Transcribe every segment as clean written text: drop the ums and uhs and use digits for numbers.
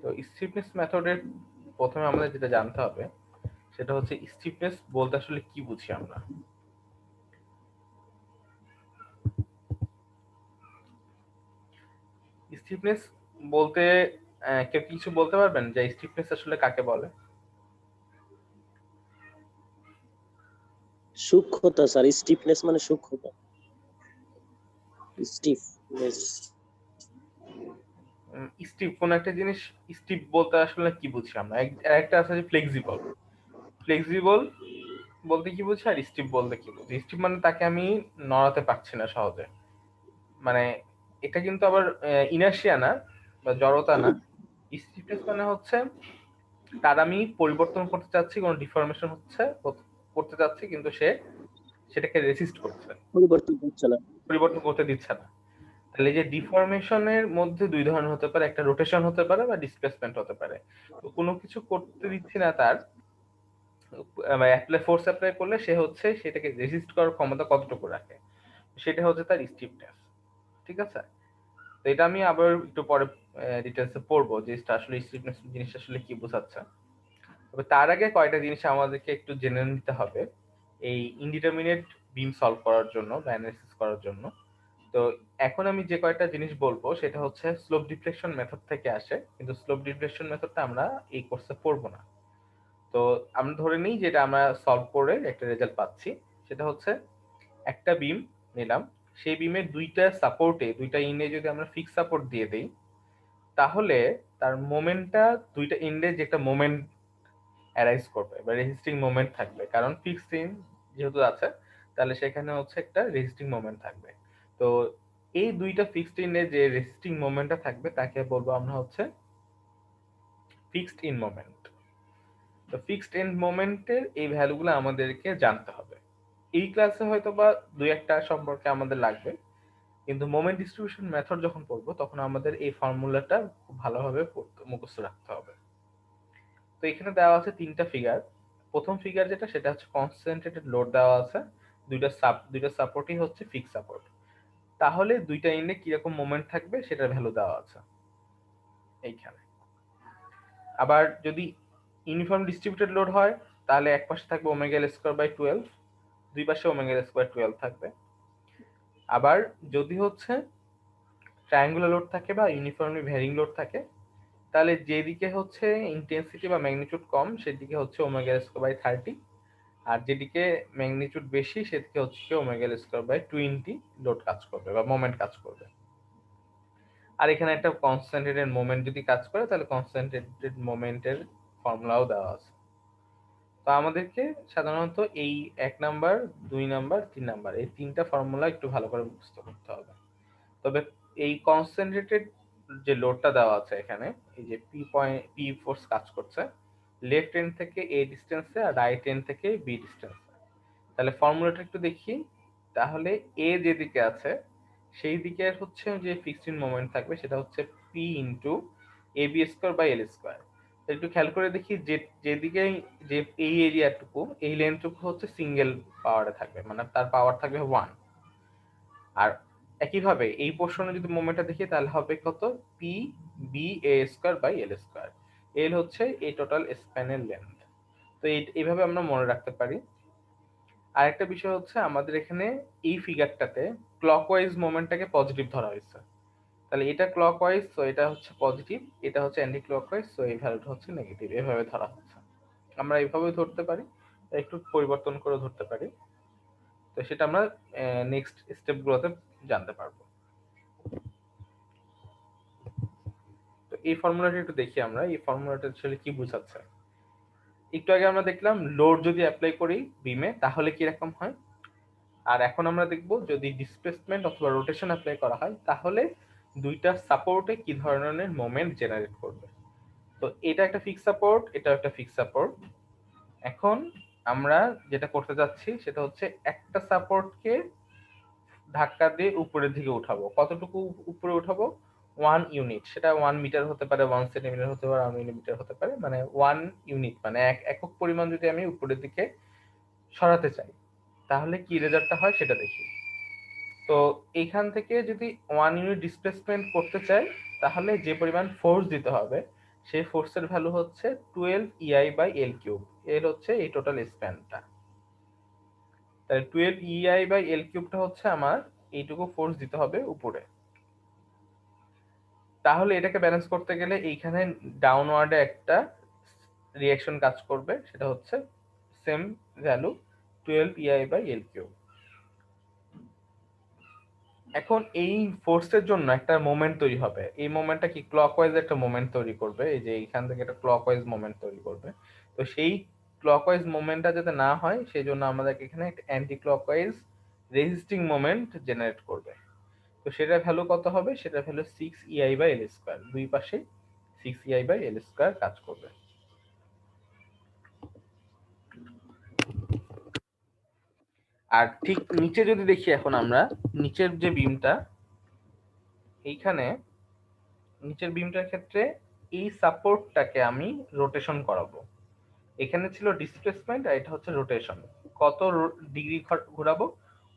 তো স্টিফনেস মেথডের প্রথমে আমাদের যেটা জানতে হবে সেটা হচ্ছে স্টিফনেস বলতে আসলে কি বুঝি আমরা। স্টিফনেস বলতে কেউ কিছু বলতে পারবেন যে স্টিফনেস আসলে কাকে বলে? সূক্ষ্মতা স্যার, স্টিফনেস মানে সূক্ষ্মতা। স্টিফনেস স্টিফ কোন একটা জিনিস স্টিফ বলতে আসলে কি বুঝি আমরা? একটা আছে যে ফ্লেক্সিবল। ফ্লেক্সিবল বলতে কি বুঝি আর স্টিফ বলতে কি বুঝি? স্টিফ মানে তাকে আমি নড়াতে পারছি না সহজে, মানে এটা কিন্তু আবার ইনার্শিয়া না বা জড়তা না। স্টিফনেস মানে হচ্ছে তার আমি পরিবর্তন করতে চাচ্ছি, কোনো ডিফরমেশন হচ্ছে করতে চাচ্ছি, কিন্তু সে সেটাকে রেসিস্ট করছে, পরিবর্তন হচ্ছে না। পরিবর্তন করতে দিচ্ছে না। তাহলে যে ডিফরমেশনের মধ্যে দুই ধরনের হতে পারে, একটা রোটেশন হতে পারে বা ডিসপ্লেসমেন্ট হতে পারে। তো কোনো কিছু করতে দিচ্ছি না তার, ফোর্স অ্যাপ্লাই করলে সে হচ্ছে সেটাকে রেজিস্ট করার ক্ষমতা কতটুকু রাখে, সেটা হচ্ছে তার স্টিফনেস। ঠিক আছে? তো এটা আমি আবার একটু পরে ডিটেলসে পড়বো যে আসলে স্টিফনেস জিনিসটা আসলে কি বোঝাচ্ছে। তবে তার আগে কয়টা জিনিস আমাদেরকে একটু জেনে নিতে হবে এই ইনডিটারমিনেট বিম সলভ করার জন্য বা অ্যানালিসিস করার জন্য। তো এখন আমি যে কয়টা জিনিস বলবো সেটা হচ্ছে স্লোপ ডিফ্লেকশন মেথড থেকে আসে, কিন্তু স্লোপ ডিফ্লেকশন মেথডটা আমরা এই কোর্সে পড়বো না। তো আমরা ধরে নিই যেটা আমরা সলভ করে একটা রেজাল্ট পাচ্ছি, সেটা হচ্ছে একটা বিম নিলাম, সেই বিমের দুইটা সাপোর্টে দুইটা ইন্ডে যদি আমরা ফিক্স সাপোর্ট দিয়ে দেই, তাহলে তার মোমেন্টটা দুইটা ইন্ডে যে একটা মোমেন্ট অ্যারাইজ করবে বা রেজিস্টিং মোমেন্ট থাকবে, কারণ ফিক্সড ইন যেহেতু আছে তাহলে সেখানে হচ্ছে একটা রেজিস্টিং মোমেন্ট থাকবে। তো এই দুইটা ফিক্সড ইনে যে রেজিস্টিং মোমেন্টটা থাকবে তাকে বলবো আমরা হচ্ছে ফিক্সড ইন মোমেন্ট। তো ফিক্সড ইন মোমেন্টের এই ভ্যালুগুলো আমাদেরকে জানতে হবে। এই ক্লাসে হয়তো বা দুই একটা সম্পর্কে আমাদের লাগবে, কিন্তু মোমেন্ট ডিস্ট্রিবিউশন মেথড যখন পড়বো তখন আমাদের এই ফর্মুলাটা খুব ভালোভাবে মুখস্থ রাখতে হবে। তো এখানে দেওয়া আছে তিনটা ফিগার। প্রথম ফিগার যেটা সেটা হচ্ছে কনসেন্ট্রেটেড লোড দেওয়া আছে, দুইটা সাপোর্টই হচ্ছে ফিক্স সাপোর্ট। তাহলে দুইটা এন্ডে কিরকম মোমেন্ট থাকবে সেটার ভ্যালু দেওয়া আছে এইখানে। আবার যদি ইউনিফর্ম ডিস্ট্রিবিউটেড লোড হয় তাহলে এক পাশে থাকবে ওমেগা এল স্কয়ার বাই 12, দুই পাশে ওমেগা এল স্কয়ার 12 থাকবে। আবার যদি হচ্ছে ট্রায়াঙ্গুলার লোড থাকে বা ইউনিফর্মলি ভ্যারিং লোড থাকে, তাহলে যেদিকে হচ্ছে ইন্টেন্সিটি বা ম্যাগনিটিউড কম সেদিকে হচ্ছে ওমেগা এল স্কয়ার বাই 30, আর যেদিকে ম্যাগনিটিউড বেশি সেদিকে হচ্ছে omega L square by 20 load কাজ করবে বা মোমেন্ট কাজ করবে। আর এখানে একটা কনসেন্ট্রেটেড মোমেন্ট যদি কাজ করে তাহলে কনসেন্ট্রেটেড মোমেন্টের ফর্মুলাও দেওয়া আছে। তো আমাদেরকে সাধারণত এই 1 নাম্বার 2 নাম্বার 3 নাম্বার এই তিনটা ফর্মুলা একটু ভালো করে মুখস্থ করতে হবে। তবে এই কনসেন্ট্রেটেড যে লোডটা দেওয়া আছে এখানে, এই যে পি ফোর্স কাজ করছে লেফট এন্ড থেকে এ ডিস্টেন্সে আর রাইট এন্ড থেকে বি ডিস্টেন্সে। তাহলে ফর্মুলাটা একটু দেখি। তাহলে এ যেদিকে আছে সেই দিকের হচ্ছে যে ফিক্সড মোমেন্ট থাকবে সেটা হচ্ছে P into A B square by L square. একটু খেয়াল করে দেখি যে যেদিকে যে এই এরিয়াটুকু এই লেন্থটুকু হচ্ছে সিঙ্গেল পাওয়ারে থাকবে, মানে তার পাওয়ার থাকবে 1। আর একইভাবে এই পোর্শনে যদি মোমেন্টটা দেখি তাহলে হবে কত, P B A square by L square. L হচ্ছে এই টোটাল স্প্যানের লেন্থ। তো এইভাবে আমরা মনে রাখতে পারি। আরেকটা বিষয় হচ্ছে আমাদের এখানে এই ফিগারটাতে ক্লকওয়াইজ মোমেন্টটাকে পজিটিভ ধরা হয়েছে, তাহলে এটা ক্লকওয়াইজ তো এটা হচ্ছে পজিটিভ, এটা হচ্ছে অ্যান্টি ক্লকওয়াইজ তো এই ভ্যালুটা হচ্ছে নেগেটিভ, এভাবে ধরা হচ্ছে। আমরা এইভাবে ধরতে পারি, একটু পরিবর্তন করে ধরতে পারি। তো সেটা আমরা নেক্সট স্টেপগুলোতে জানতে পারবো। তো এই ফর্মুলাটা একটু দেখি আমরা, এই ফর্মুলাটা আসলে কি বোঝাচ্ছে। একটু আগে আমরা দেখলাম লোড যদি অ্যাপ্লাই করি বিমে তাহলে কি রকম হয়, আর এখন আমরা দেখব যদি ডিসপ্লেসমেন্ট অথবা রোটেশন অ্যাপ্লাই করা হয় তাহলে দুইটা সাপোর্টে কি ধরনের মোমেন্ট জেনারেট করবে। তো এটা একটা ফিক্স সাপোর্ট, এটা একটা ফিক্স সাপোর্ট। এখন আমরা যেটা করতে যাচ্ছি সেটা হচ্ছে একটা সাপোর্টকে ধাক্কা দিয়ে উপরের দিকে উঠাবো। কতটুকু উপরে উঠাবো? 1 ইউনিট। সেটা 1 মিটার হতে পারে, 1 সেন্টিমিটার হতে পারে, 1 মিলিমিটার হতে পারে, মানে 1 ইউনিট মানে এক একক পরিমাণ যদি আমি উপরের দিকে সরাতে চাই তাহলে কি রেজাল্টটা হয় সেটা দেখি। তো এইখান থেকে যদি 1 ইউনিট ডিসপ্লেসমেন্ট করতে চাই তাহলে যে পরিমাণ ফোর্স দিতে হবে সেই ফোর্সের ভ্যালু হচ্ছে 12 EI বাই এল কিউব, এর হচ্ছে এই টোটাল স্প্যানটা। তাহলে 12 EI বাই এল কিউবটা হচ্ছে আমার এইটুকু ফোর্স দিতে হবে উপরে। তাহলে এটাকে ব্যালেন্স করতে গেলে এইখানে ডাউনওয়ার্ডে একটা রিঅ্যাকশন কাজ করবে, সেটা হচ্ছে same value 12 EI by L cube. এখন এই ফোর্সের জন্য একটা মোমেন্ট তৈরি হবে, এই মোমেন্টটা কি ক্লকওয়াইজ একটা মোমেন্ট তৈরি করবে, এই যে এইখান থেকে একটা ক্লকওয়াইজ মোমেন্ট তৈরি করবে। তো সেই ক্লকওয়াইজ মোমেন্টটা যাতে না হয় সেই জন্য আমাদেরকে এখানে একটা anti clockwise resisting moment generate করবে। তো সেটার ভ্যালু কত হবে, সেটার value 6 EI by L square, দুই পাশে 6 EI বাই এল স্কোয়ার কাজ করবে। আর ঠিক নিচে যদি দেখি এখন আমরা নিচের যে বিমটা, এইখানে নিচের বিমটার ক্ষেত্রে এই সাপোর্টটাকে আমি রোটেশন করাবো। এখানে ছিল ডিসপ্লেসমেন্ট আর এটা হচ্ছে রোটেশন। কত ডিগ্রি ঘোরাবো?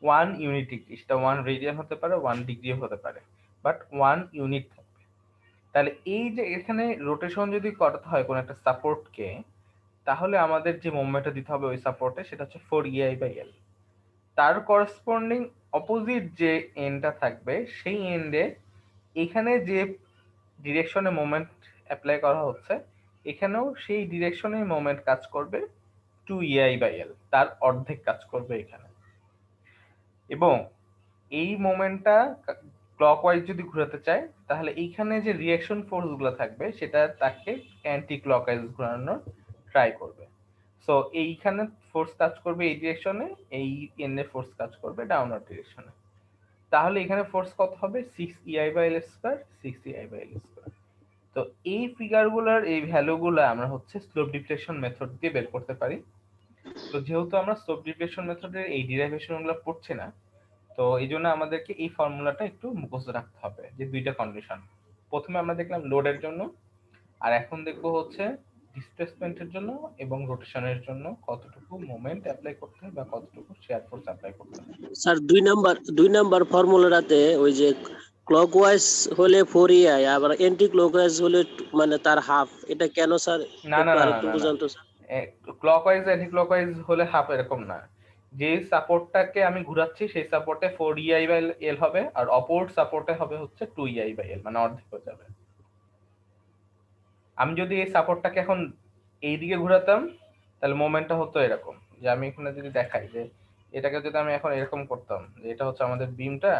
1 ইউনিট ডিগ্রি, সেটা 1 রেডিয়ান হতে পারে, 1 ডিগ্রিও হতে পারে, বাট 1 ইউনিট থাকবে। তাহলে এই যে এখানে রোটেশন যদি করাতে হয় কোনো একটা সাপোর্টকে, তাহলে আমাদের যে মোমেন্টটা দিতে হবে ওই সাপোর্টে সেটা হচ্ছে 4 EI বাই এল। তার করসপন্ডিং অপোজিট যে এন্ডটা থাকবে সেই এন্ডে এখানে যে ডিরেকশনে মোমেন্ট অ্যাপ্লাই করা হচ্ছে এখানেও সেই ডিরেকশনে মোমেন্ট কাজ করবে 2 EI বাই এল, তার অর্ধেক কাজ করবে এখানে। এবং এই মোমেন্টটা ক্লকওয়াইজ যদি ঘোরাতে চায় তাহলে এইখানে যে রিঅ্যাকশন ফোর্স গুলো থাকবে সেটা তাকে অ্যান্টি ক্লকওয়াইজ ঘোরানোর ট্রাই করবে। সো এইখানে ফোর্স কাজ করবে এই ডিরেকশনে, এই এন্ডে ফোর্স কাজ করবে ডাউনওয়ার্ড ডিরেকশনে। তাহলে এখানে ফোর্স কত হবে? 6 EI by L square, 6 EI by L square. তো এই ফিগারগুলোর এই ভ্যালুগুলো আমরা হচ্ছে স্লোপ ডিফ্লেকশন মেথড দিয়ে বের করতে পারি। তো যেহেতু আমরা স্লোপ ডিফ্লেকশন মেথডের এই ডিরাইভেশনগুলো পড়ছি না, তো এই জন্য আমাদেরকে এই ফর্মুলাটা একটু মুখস্থ রাখতে হবে, যে দুইটা কন্ডিশন। প্রথমে আমরা দেখলাম লোডের জন্য, আর এখন দেখবো হচ্ছে ডিসপ্লেসমেন্টের জন্য এবং রোটেশনের জন্য কতটুকু মোমেন্ট অ্যাপ্লাই করতে হয় বা কতটুকু শেয়ার ফোর্স অ্যাপ্লাই করতে হয়। স্যার 2 নাম্বার ফর্মুলাটাতে ওই যে ক্লকওয়াইজ হলে 4 EI আবার অ্যান্টি ক্লকওয়াইজ হলে মানে তার হাফ, এটা কেন স্যার? না না একটু না না আরেকটু না না, বুঝান তো স্যার। ক্লকওয়াইজ অ্যান্টি ক্লকওয়াইজ হলে হাফ এরকম না। যে সাপোর্টটাকে আমি ঘুরাচ্ছি সেই সাপোর্টে 4 EI বাই এল হবে, আর অপর সাপোর্টে হবে হচ্ছে 2 EI বাই এল, মানে অর্ধেক হয়ে যাবে। আমি যদি এই সাপোর্টটাকে এখন এই দিকে ঘোরাতাম তাহলে মোমেন্টটা হতো এরকম, যে আমি এখানে যদি দেখাই যে এটাকে যদি আমি এখন এরকম করতাম, যে এটা হচ্ছে আমাদের বিমটা,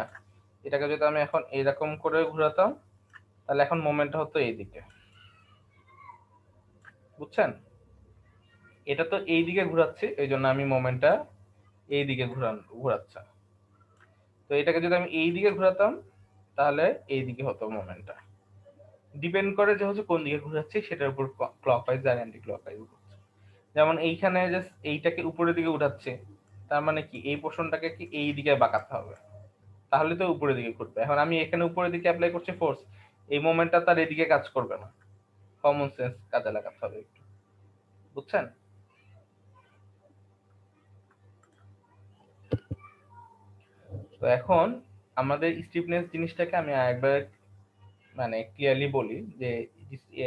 এটাকে যদি আমি এখন এরকম করে ঘোরাতাম তাহলে এখন মোমেন্টটা হতো এই দিকে, বুঝছেন? এটা তো এই দিকে ঘোরাচ্ছি, এই জন্য আমি মোমেন্টটা এই দিকে ঘোরাচ্ছে। তো এটাকে যদি আমি এই দিকে ঘোরাতাম তাহলে এই দিকে হতো মোমেন্টটা। ডিপেন্ড করে যে হচ্ছে কোন দিকে ঘোরাচ্ছি সেটার উপর ক্লকওয়াইজ আর অ্যান্টি ক্লকওয়াইজ ঘুরছে। যেমন এইখানে যে এইটাকে উপরের দিকে উঠাচ্ছে, তার মানে কি এই পোর্শনটাকে কি এই দিকে বাঁকাতে হবে, তাহলে তো উপরের দিকে ঘুরবে। এখন আমি এখানে উপরের দিকে অ্যাপ্লাই করছি ফোর্স, এই মোমেন্টটা তার এদিকে কাজ করবে না, কমন সেন্স কাজে লাগাতে হবে একটু, বুঝছেন? তো এখন আমাদের স্টিফনেস জিনিসটাকে আমি আরেকবার মানে ক্লিয়ারলি বলি যে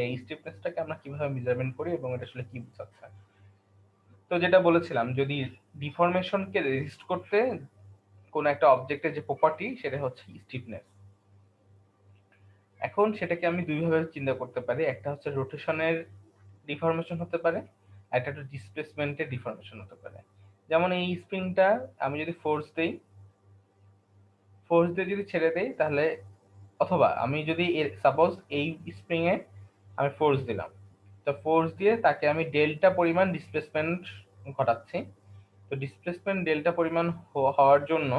এই স্টিফনেসটাকে আমরা কিভাবে মেজারমেন্ট করি এবং এটা আসলে কি বোঝাচ্ছে। তো যেটা বলেছিলাম, যদি ডিফরমেশনকে রেজিস্ট করতে কোন একটা অবজেক্টের যে প্রপার্টি সেটা হচ্ছে স্টিফনেস। এখন সেটাকে আমি দুই ভাবে চিন্তা করতে পারি, একটা হচ্ছে রোটেশনের ডিফরমেশন হতে পারে, একটা হচ্ছে ডিসপ্লেসমেন্টের ডিফরমেশন হতে পারে। যেমন এই স্প্রিংটা আমি যদি ফোর্স দিয়ে যদি ছেড়ে দেই তাহলে, অথবা আমি যদি সাপোজ এই স্প্রিং এ আমি ফোর্স দিলাম, তো ফোর্স দিয়ে তাকে আমি ডেল্টা পরিমাণ ডিসপ্লেসমেন্ট ঘটাচ্ছি। তো ডিসপ্লেসমেন্ট ডেল্টা পরিমাণ হওয়ার জন্য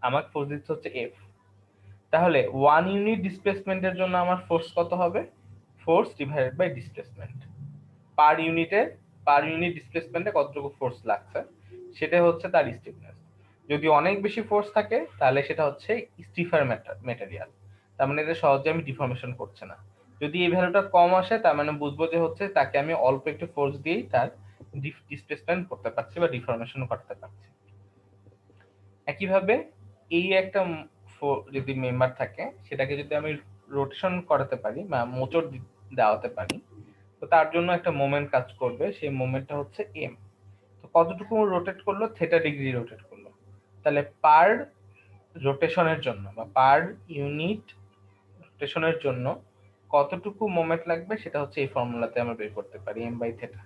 আমার ফোর্স দিতে হচ্ছে এফ। তাহলে 1 ইউনিট ডিসপ্লেসমেন্টের জন্য আমার ফোর্স কত হবে? Force divided by displacement. Per unit ডিসপ্লেসমেন্টে কতটুকু ফোর্স লাগছে সেটা হচ্ছে তার স্টিফনেস। যদি অনেক বেশি ফোর্স থাকে তাহলে সেটা হচ্ছে স্টিফার ম্যাটেরিয়াল, তার মানে এটা সহজে আমি ডিফর্মেশন করছে না। যদি এই ভ্যালুটা কম আসে তার মানে বুঝবো যে হচ্ছে তাকে আমি অল্প একটু ফোর্স দিয়েই তার ডিসপ্লেসমেন্ট করতে পারছি বা ডিফর্মেশন করতে পারছি। একইভাবে এই একটা যদি মেম্বার থাকে সেটাকে যদি আমি রোটেশন করাতে পারি বা মোচড় দেওয়াতে পারি, তো তার জন্য একটা মোমেন্ট কাজ করবে, সেই মোমেন্টটা হচ্ছে এম। তো কতটুকু রোটেট করলো, থেটা ডিগ্রি রোটেট করলো। তাহলে পার রোটেশনের জন্য বা পার ইউনিট রোটেশনের জন্য কতটুকু মোমেন্ট লাগবে সেটা হচ্ছে এই ফর্মুলাতে আমরা বের করতে পারি, এম বাই থেটা।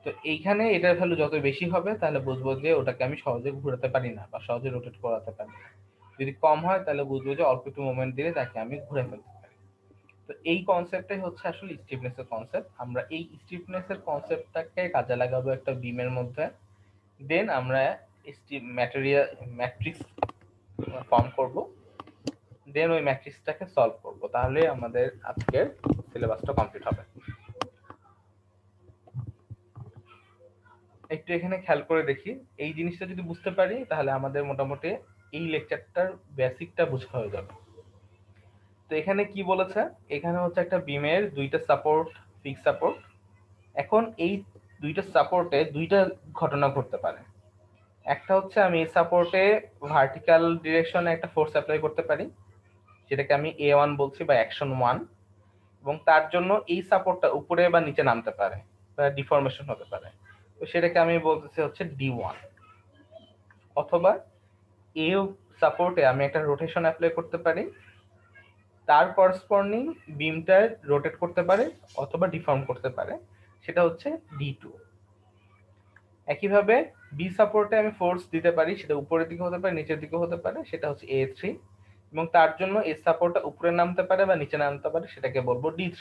তো এইখানে এটার ভ্যালু যত বেশি হবে তাহলে বুঝবো যে ওটাকে আমি সহজে ঘোরাতে পারি না বা সহজে রোটেট করাতে পারি না। যদি কম হয় তাহলে বুঝবো যে অল্প একটু মোমেন্ট দিলে তাকে আমি ঘুরে ফেলতে পারি। তো এই কনসেপ্টটাই হচ্ছে আসলে স্টিফনেসের কনসেপ্ট। আমরা এই স্টিফনেসের কনসেপ্টটাকে কাজে লাগাবো একটা বিমের মধ্যে। দেন আমরা ম্যাটেরিয়াল ম্যাট্রিক্স ফর্ম করব, দেন ওই ম্যাট্রিক্সটাকে সলভ করব। তাহলে আমাদের আজকের সিলেবাসটা কমপ্লিট হবে। একটু এখানে খেয়াল করে দেখি, এই জিনিসটা যদি বুঝতে পারি তাহলে আমাদের মোটামুটি এই লেকচারটার বেসিকটা বোঝা হয়ে যাবে। তো এখানে কি বলেছে, এখানে হচ্ছে একটা বিমের দুইটা সাপোর্ট, ফিক্স সাপোর্ট। এখন এই দুইটা সাপোর্টে দুইটা ঘটনা ঘটতে পারে। একটা হচ্ছে আমি এই সাপোর্টে ভার্টিক্যাল ডিরেকশনে একটা ফোর্স অ্যাপ্লাই করতে পারি, যেটাকে আমি A1 বলছি বা অ্যাকশন 1, এবং তার জন্য এই সাপোর্টটা উপরে বা নিচে নামতে পারে বা ডিফর্মেশন হতে পারে, তো সেটাকে আমি বলতেছি হচ্ছে D1। অথবা এ সাপোর্টে আমি একটা রোটেশন অ্যাপ্লাই করতে পারি, তার করসপন্ডিং বিমটা রোটেট করতে পারে অথবা ডিফর্ম করতে পারে, সেটা হচ্ছে D2। একইভাবে বি সাপোর্টে আমি ফোর্স দিতে পারি, সেটা উপরের দিকে হতে পারে নিচের দিকে হতে পারে, সেটা হচ্ছে A3, এবং তার জন্য এ সাপোর্টটা উপরে নামতে পারে বা নিচে নামতে পারে, সেটাকে বলবো D3।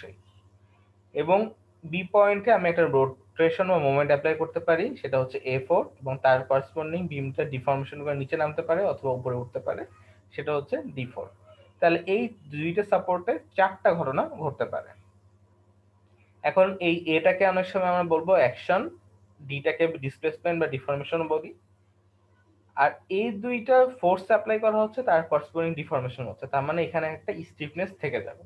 এবং বি পয়েন্টে আমি একটা রোটেশন বা মোমেন্ট অ্যাপ্লাই করতে পারি, সেটা হচ্ছে A4, এবং তার করসপন্ডিং বিমটা ডিফর্মেশন করে নিচে নামতে পারে অথবা উপরে উঠতে পারে, সেটা হচ্ছে D4। তাহলে এই দুইটা সাপোর্টে চারটা ঘটনা ঘটতে পারে। এখন এই এটাকে অনেক সময় আমরা বলবো অ্যাকশন, ডিটাকে ডিসপ্লেসমেন্ট বা ডিফর্মেশন বলি, আর এই দুইটা ফোর্স অ্যাপ্লাই করা হচ্ছে, তার করসপন্ডিং ডিফর্মেশন হচ্ছে, তার মানে এখানে একটা স্টিফনেস থেকে যাবে।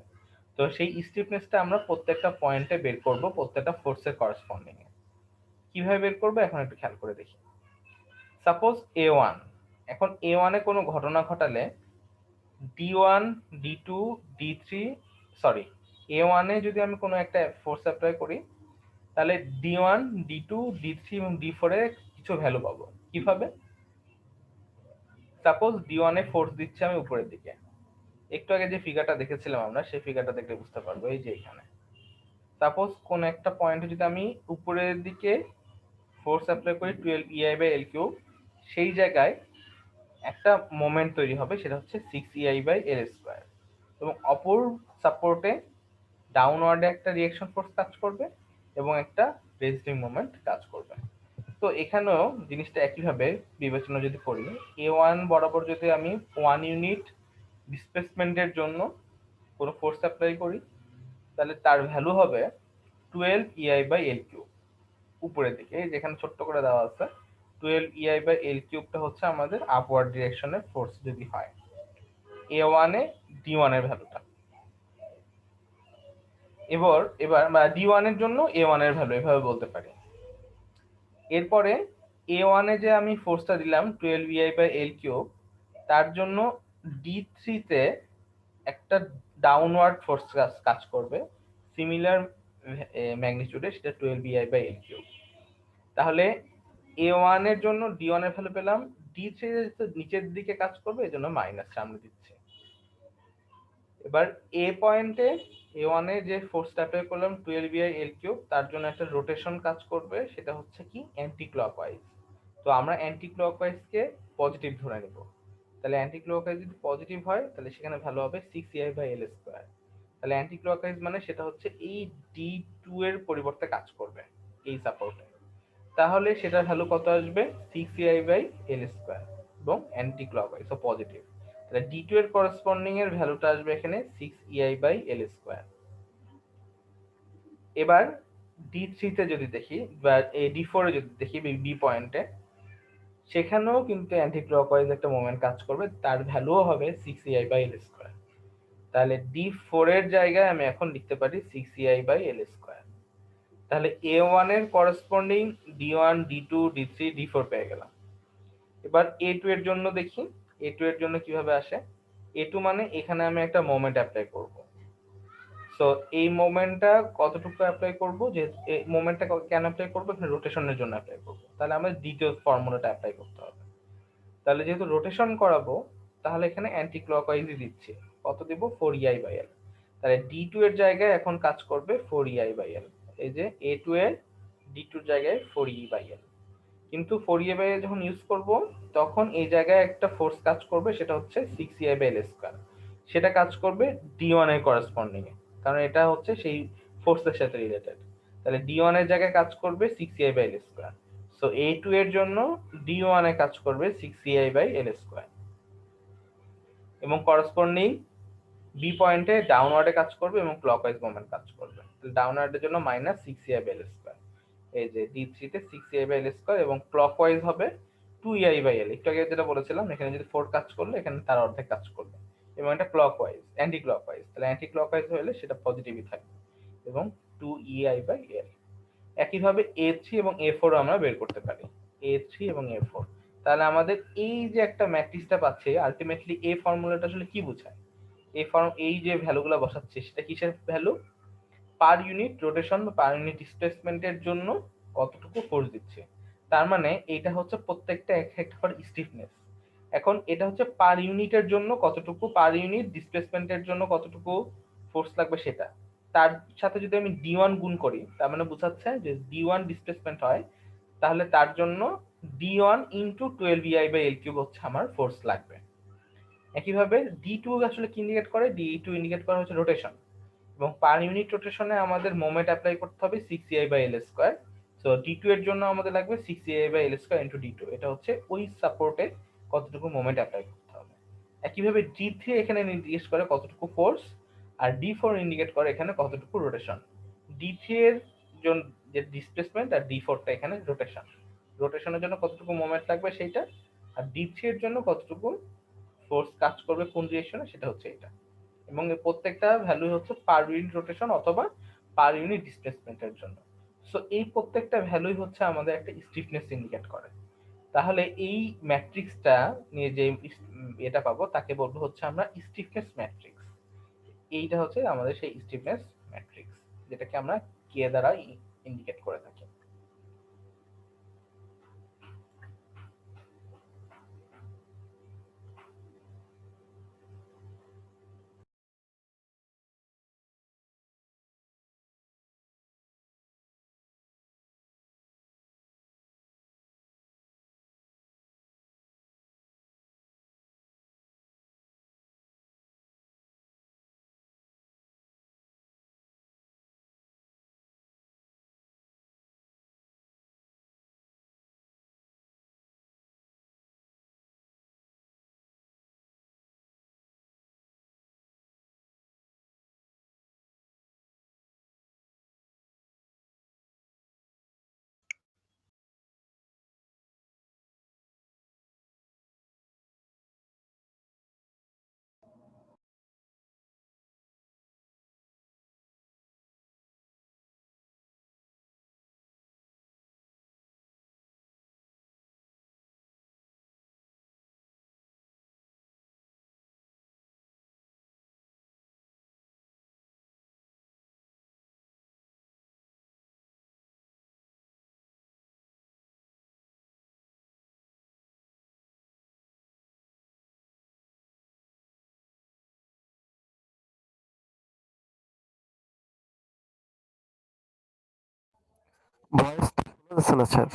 তো সেই স্টিফনেসটা আমরা প্রত্যেকটা পয়েন্টে বের করব প্রত্যেকটা ফোর্সের করসপন্ডিং এ। কিভাবে বের করবো এখন একটু খেয়াল করে দেখি। সাপোজ A1, এখন A1 এ কোনো ঘটনা ঘটালে D1, D2, D3, sorry, A1 এ যদি আমি কোনো একটা ফোর্স অ্যাপ্লাই করি তাহলে D1, D2, D3 এবং D4 এর কিছু ভ্যালু পাবো। কিভাবে? সাপোজ D1 এ ফোর্স দিচ্ছি আমি উপরের দিকে, একটু আগে যে ফিগারটা দেখেছিলাম আমরা সেই ফিগারটা দেখলে বুঝতে পারবো। এই যে এখানে সাপোজ কোন একটা পয়েন্টে যদি আমি উপরের দিকে ফোর্স অ্যাপ্লাই করি 12 EI/L3, সেই জায়গায় একটা মোমেন্ট তৈরি হবে, সেটা হচ্ছে 6 EI/L²। এবং অপর সাপোর্টে ডাউনওয়ার্ডে একটা রিঅ্যাকশন ফোর্স কাজ করবে এবং একটা রেজিস্টিং মোমেন্ট কাজ করবে। তো এখানেও জিনিসটা একইভাবে বিবেচনা যদি করি, A1 বরাবর যদি আমি 1 ইউনিট ডিসপ্লেসমেন্টের জন্য কোনো ফোর্স অ্যাপ্লাই করি তাহলে তার ভ্যালু হবে 12 EI/L3 উপরের দিকে, যেখানে ছোট্ট করে দেওয়া আছে 12 EI/L3টা হচ্ছে আমাদের আপওয়ার্ড ডিরেকশনের ফোর্স যদি হয় A1 এ D1 এর ভ্যালুটা। এবার D1 এর জন্য A1 এর ভ্যালু এভাবে বলতে পারি। এরপরে A1 এ যে আমি ফোর্সটা দিলাম 12 EI/L3, তার জন্য D3 তে একটা ডাউনওয়ার্ড ফোর্স কাজ করবে সিমিলার ম্যাগনিটিউডে, সেটা 12 EI/L3। তাহলে A1 এর জন্য D1 এর ভ্যালু পেলাম, D3 নিচের দিকে কাজ করবে, এজন্য মাইনাস সামনে দিচ্ছে। এবার এ পয়েন্টে A1 এ যে ফোর্সটা অ্যাপ্লাই করলাম 12 EI/L3, তার জন্য একটা রোটেশন কাজ করবে, সেটা হচ্ছে কি অ্যান্টি ক্লকওয়াইজ। তো আমরা অ্যান্টি ক্লকওয়াইজকে পজিটিভ ধরে নিব। তাহলে অ্যান্টি ক্লকওয়াইজ যদি পজিটিভ হয় তাহলে সেখানে ভ্যালু হবে 6 EI/L²। তাহলে অ্যান্টি ক্লকওয়াইজ মানে সেটা হচ্ছে এই D2 এর পরিবর্তে কাজ করবে এই সাপোর্টে। তাহলে সেটার ভ্যালু কত আসবে? 6 EI/L² এবং অ্যান্টি ক্লকওয়াইজ ও পজিটিভ। তাহলে D2 এর করসপন্ডিং এর ভ্যালুটা আসবে এখানে 6 EI/L²। এবার D3 তে যদি দেখি বা D4 এ যদি দেখি বি পয়েন্টে, সেখানেও কিন্তু অ্যান্টি ক্লকওয়াইজ একটা মোমেন্ট কাজ করবে, তার ভ্যালুও হবে 6 EI/L²। তাহলে D4 এর জায়গায় আমি এখন লিখতে পারি 6 EI/L²। তাহলে A1 এর corresponding D1, D2, D3, D4 পেয়ে গেলাম। এবার A2 এর জন্য দেখি A2 এর জন্য কিভাবে আসে। A2 মানে এখানে আমি একটা মোমেন্ট অ্যাপ্লাই করব। সো এই মোমেন্টটা কতটুকু অ্যাপ্লাই করব, যে এই মোমেন্টটা কেন অ্যাপ্লাই করব, এখানে রোটেশনের জন্য অ্যাপ্লাই করব, তাহলে আমাদের দ্বিতীয় ফর্মুলাটা অ্যাপ্লাই করতে হবে। তাহলে যেহেতু রোটেশন করাবো, তাহলে এখানে অ্যান্টি ক্লকওয়াইজই দিচ্ছি। কত দিব, 4EI/L। তাহলে D2 এর জায়গায় এখন কাজ করবে 4EI/L। এই যে A2 এর D2 এর জায়গায় 4E/L। কিন্তু 4EI/L যখন ইউজ করব, তখন এই জায়গায় একটা ফোর্স কাজ করবে, সেটা হচ্ছে 6EI/L²। সেটা কাজ করবে D1 এর করেসপন্ডিং এ, কারণ এটা হচ্ছে সেই ফোর্সের সাথে রিলেটেড। তাহলে D1 এর জায়গায় কাজ করবে 6EI/L²। সো A2 এর জন্য D1 এ কাজ করবে 6EI/L², এবং করেসপন্ডিং বি পয়েন্টে ডাউনওয়ার্ডে কাজ করবে এবং ক্লকওয়াইজ মোমেন্ট কাজ করবে। ডাউনওয়ার্ডের জন্য -6EI/L²। এই যে D3 তে 6EI/L² এবং ক্লকওয়াইজ হবে 2EI/L। একটু আগে যেটা বলেছিলাম, এখানে যদি 4 কাজ করলে এখানে তার অর্ধেক কাজ করবে, এবং এটা ক্লকওয়াইজ, অ্যান্টি ক্লকওয়াইজ। তাহলে অ্যান্টি ক্লকওয়াইজ হলে সেটা পজিটিভই থাকবে, এবং 2EI/L। একইভাবে A3 এবং A4 আমরা বের করতে পারি, A3 এবং A4। তাহলে আমাদের এই যে একটা ম্যাট্রিক্সটা পাচ্ছে, আলটিমেটলি এই ফর্মুলাটা আসলে কি বোঝায়, এই যে ভ্যালুগুলো বসাচ্ছে, সেটা কিসের ভ্যালু, পার ইউনিট রোটেশন বা পার ইউনিট ডিসপ্লেসমেন্টের জন্য কতটুকু ফোর্স দিচ্ছে। তার মানে এটা হচ্ছে প্রত্যেকটা এক একটা করে স্টিফনেস। এখন এটা হচ্ছে পার ইউনিটের জন্য কতটুকু, পার ইউনিট ডিসপ্লেসমেন্টের জন্য কতটুকু ফোর্স লাগবে সেটা। তার সাথে যদি আমি D1 গুণ করি, তার মানে বোঝাচ্ছে যে D1 ডিসপ্লেসমেন্ট হয়, তাহলে তার জন্য D1 ইন্টু 12EI/L³ হচ্ছে আমার ফোর্স লাগবে। একইভাবে D2 আসলে কি ইন্ডিকেট করে, D2 ইন্ডিকেট করে হচ্ছে রোটেশন, এবং পার ইউনিট রোটেশনে আমাদের মোমেন্ট অ্যাপ্লাই করতে হবে 6EI/L²। সো D2 এর জন্য আমাদের লাগবে 6EI/L² ইন্টু D2। এটা হচ্ছে ওই সাপোর্টে কতটুকু মোমেন্ট অ্যাপ্লাই করতে হবে। একইভাবে D3 এখানে ইন্ডিকেট করে কতটুকু ফোর্স, আর D4 ইন্ডিকেট করে এখানে কতটুকু রোটেশন। D3 এর জন্য যে ডিসপ্লেসমেন্ট, আর D4টা এখানে রোটেশন। রোটেশনের জন্য কতটুকু মোমেন্ট লাগবে সেইটা, আর D3 এর জন্য কতটুকু ফোর্স কাজ করবে কোন ডিরেকশনে, সেটা হচ্ছে এটা। এবং এর প্রত্যেকটা ভ্যালু হচ্ছে পার ইউনিট রোটেশন অথবা পার ইউনিট ডিসপ্লেসমেন্টের জন্য। সো এই প্রত্যেকটা ভ্যালুই হচ্ছে আমাদের একটা স্টিফনেস ইন্ডিকেট করে। তাহলে এই ম্যাট্রিক্সটা নিয়ে যে এটা পাবো, তাকে বলবো হচ্ছে আমরা স্টিফনেস ম্যাট্রিক্স। এইটা হচ্ছে আমাদের সেই স্টিফনেস ম্যাট্রিক্স, যেটাকে আমরা কে দ্বারা ইন্ডিকেট করে থাকি। ভয়েস শোনা যাচ্ছে না স্যার।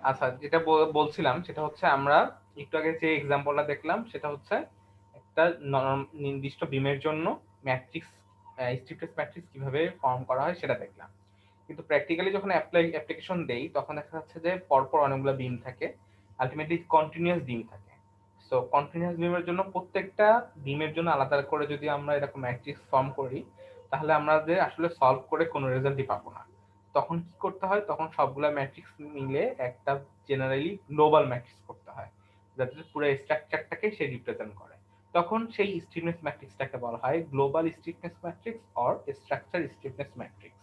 আচ্ছা, যেটা বলছিলাম সেটা হচ্ছে, আমরা একটু আগে যে এক্সাম্পলটা দেখলাম, সেটা হচ্ছে একটা নির্দিষ্ট বিমের জন্য ম্যাট্রিক্স, স্টিফনেস ম্যাট্রিক্স কিভাবে ফর্ম করা হয় সেটা দেখলাম। কিন্তু প্র্যাকটিক্যালি যখন অ্যাপ্লিকেশন দেই, তখন দেখা যাচ্ছে যে পরপর অনেকগুলো বিম থাকে, আলটিমেটলি কন্টিনিউয়াস বিম থাকে। সো কন্টিনিউয়াস বিমের জন্য প্রত্যেকটা বিমের জন্য আলাদা করে যদি আমরা এরকম ম্যাট্রিক্স ফর্ম করি, তাহলে আমাদের আসলে সলভ করে কোনো রেজাল্টই পাবো না। তখন কি করতে হয়, তখন সবগুলা ম্যাট্রিক্স মিলে একটা জেনারেলি গ্লোবাল ম্যাট্রিক্স করতে হয়, পুরো স্ট্রাকচারটাকে সে রিপ্রেজেন্ট করে, তখন সেই স্টিফনেস ম্যাট্রিক্সটাকে বলা হয় global stiffness matrix or structure stiffness matrix.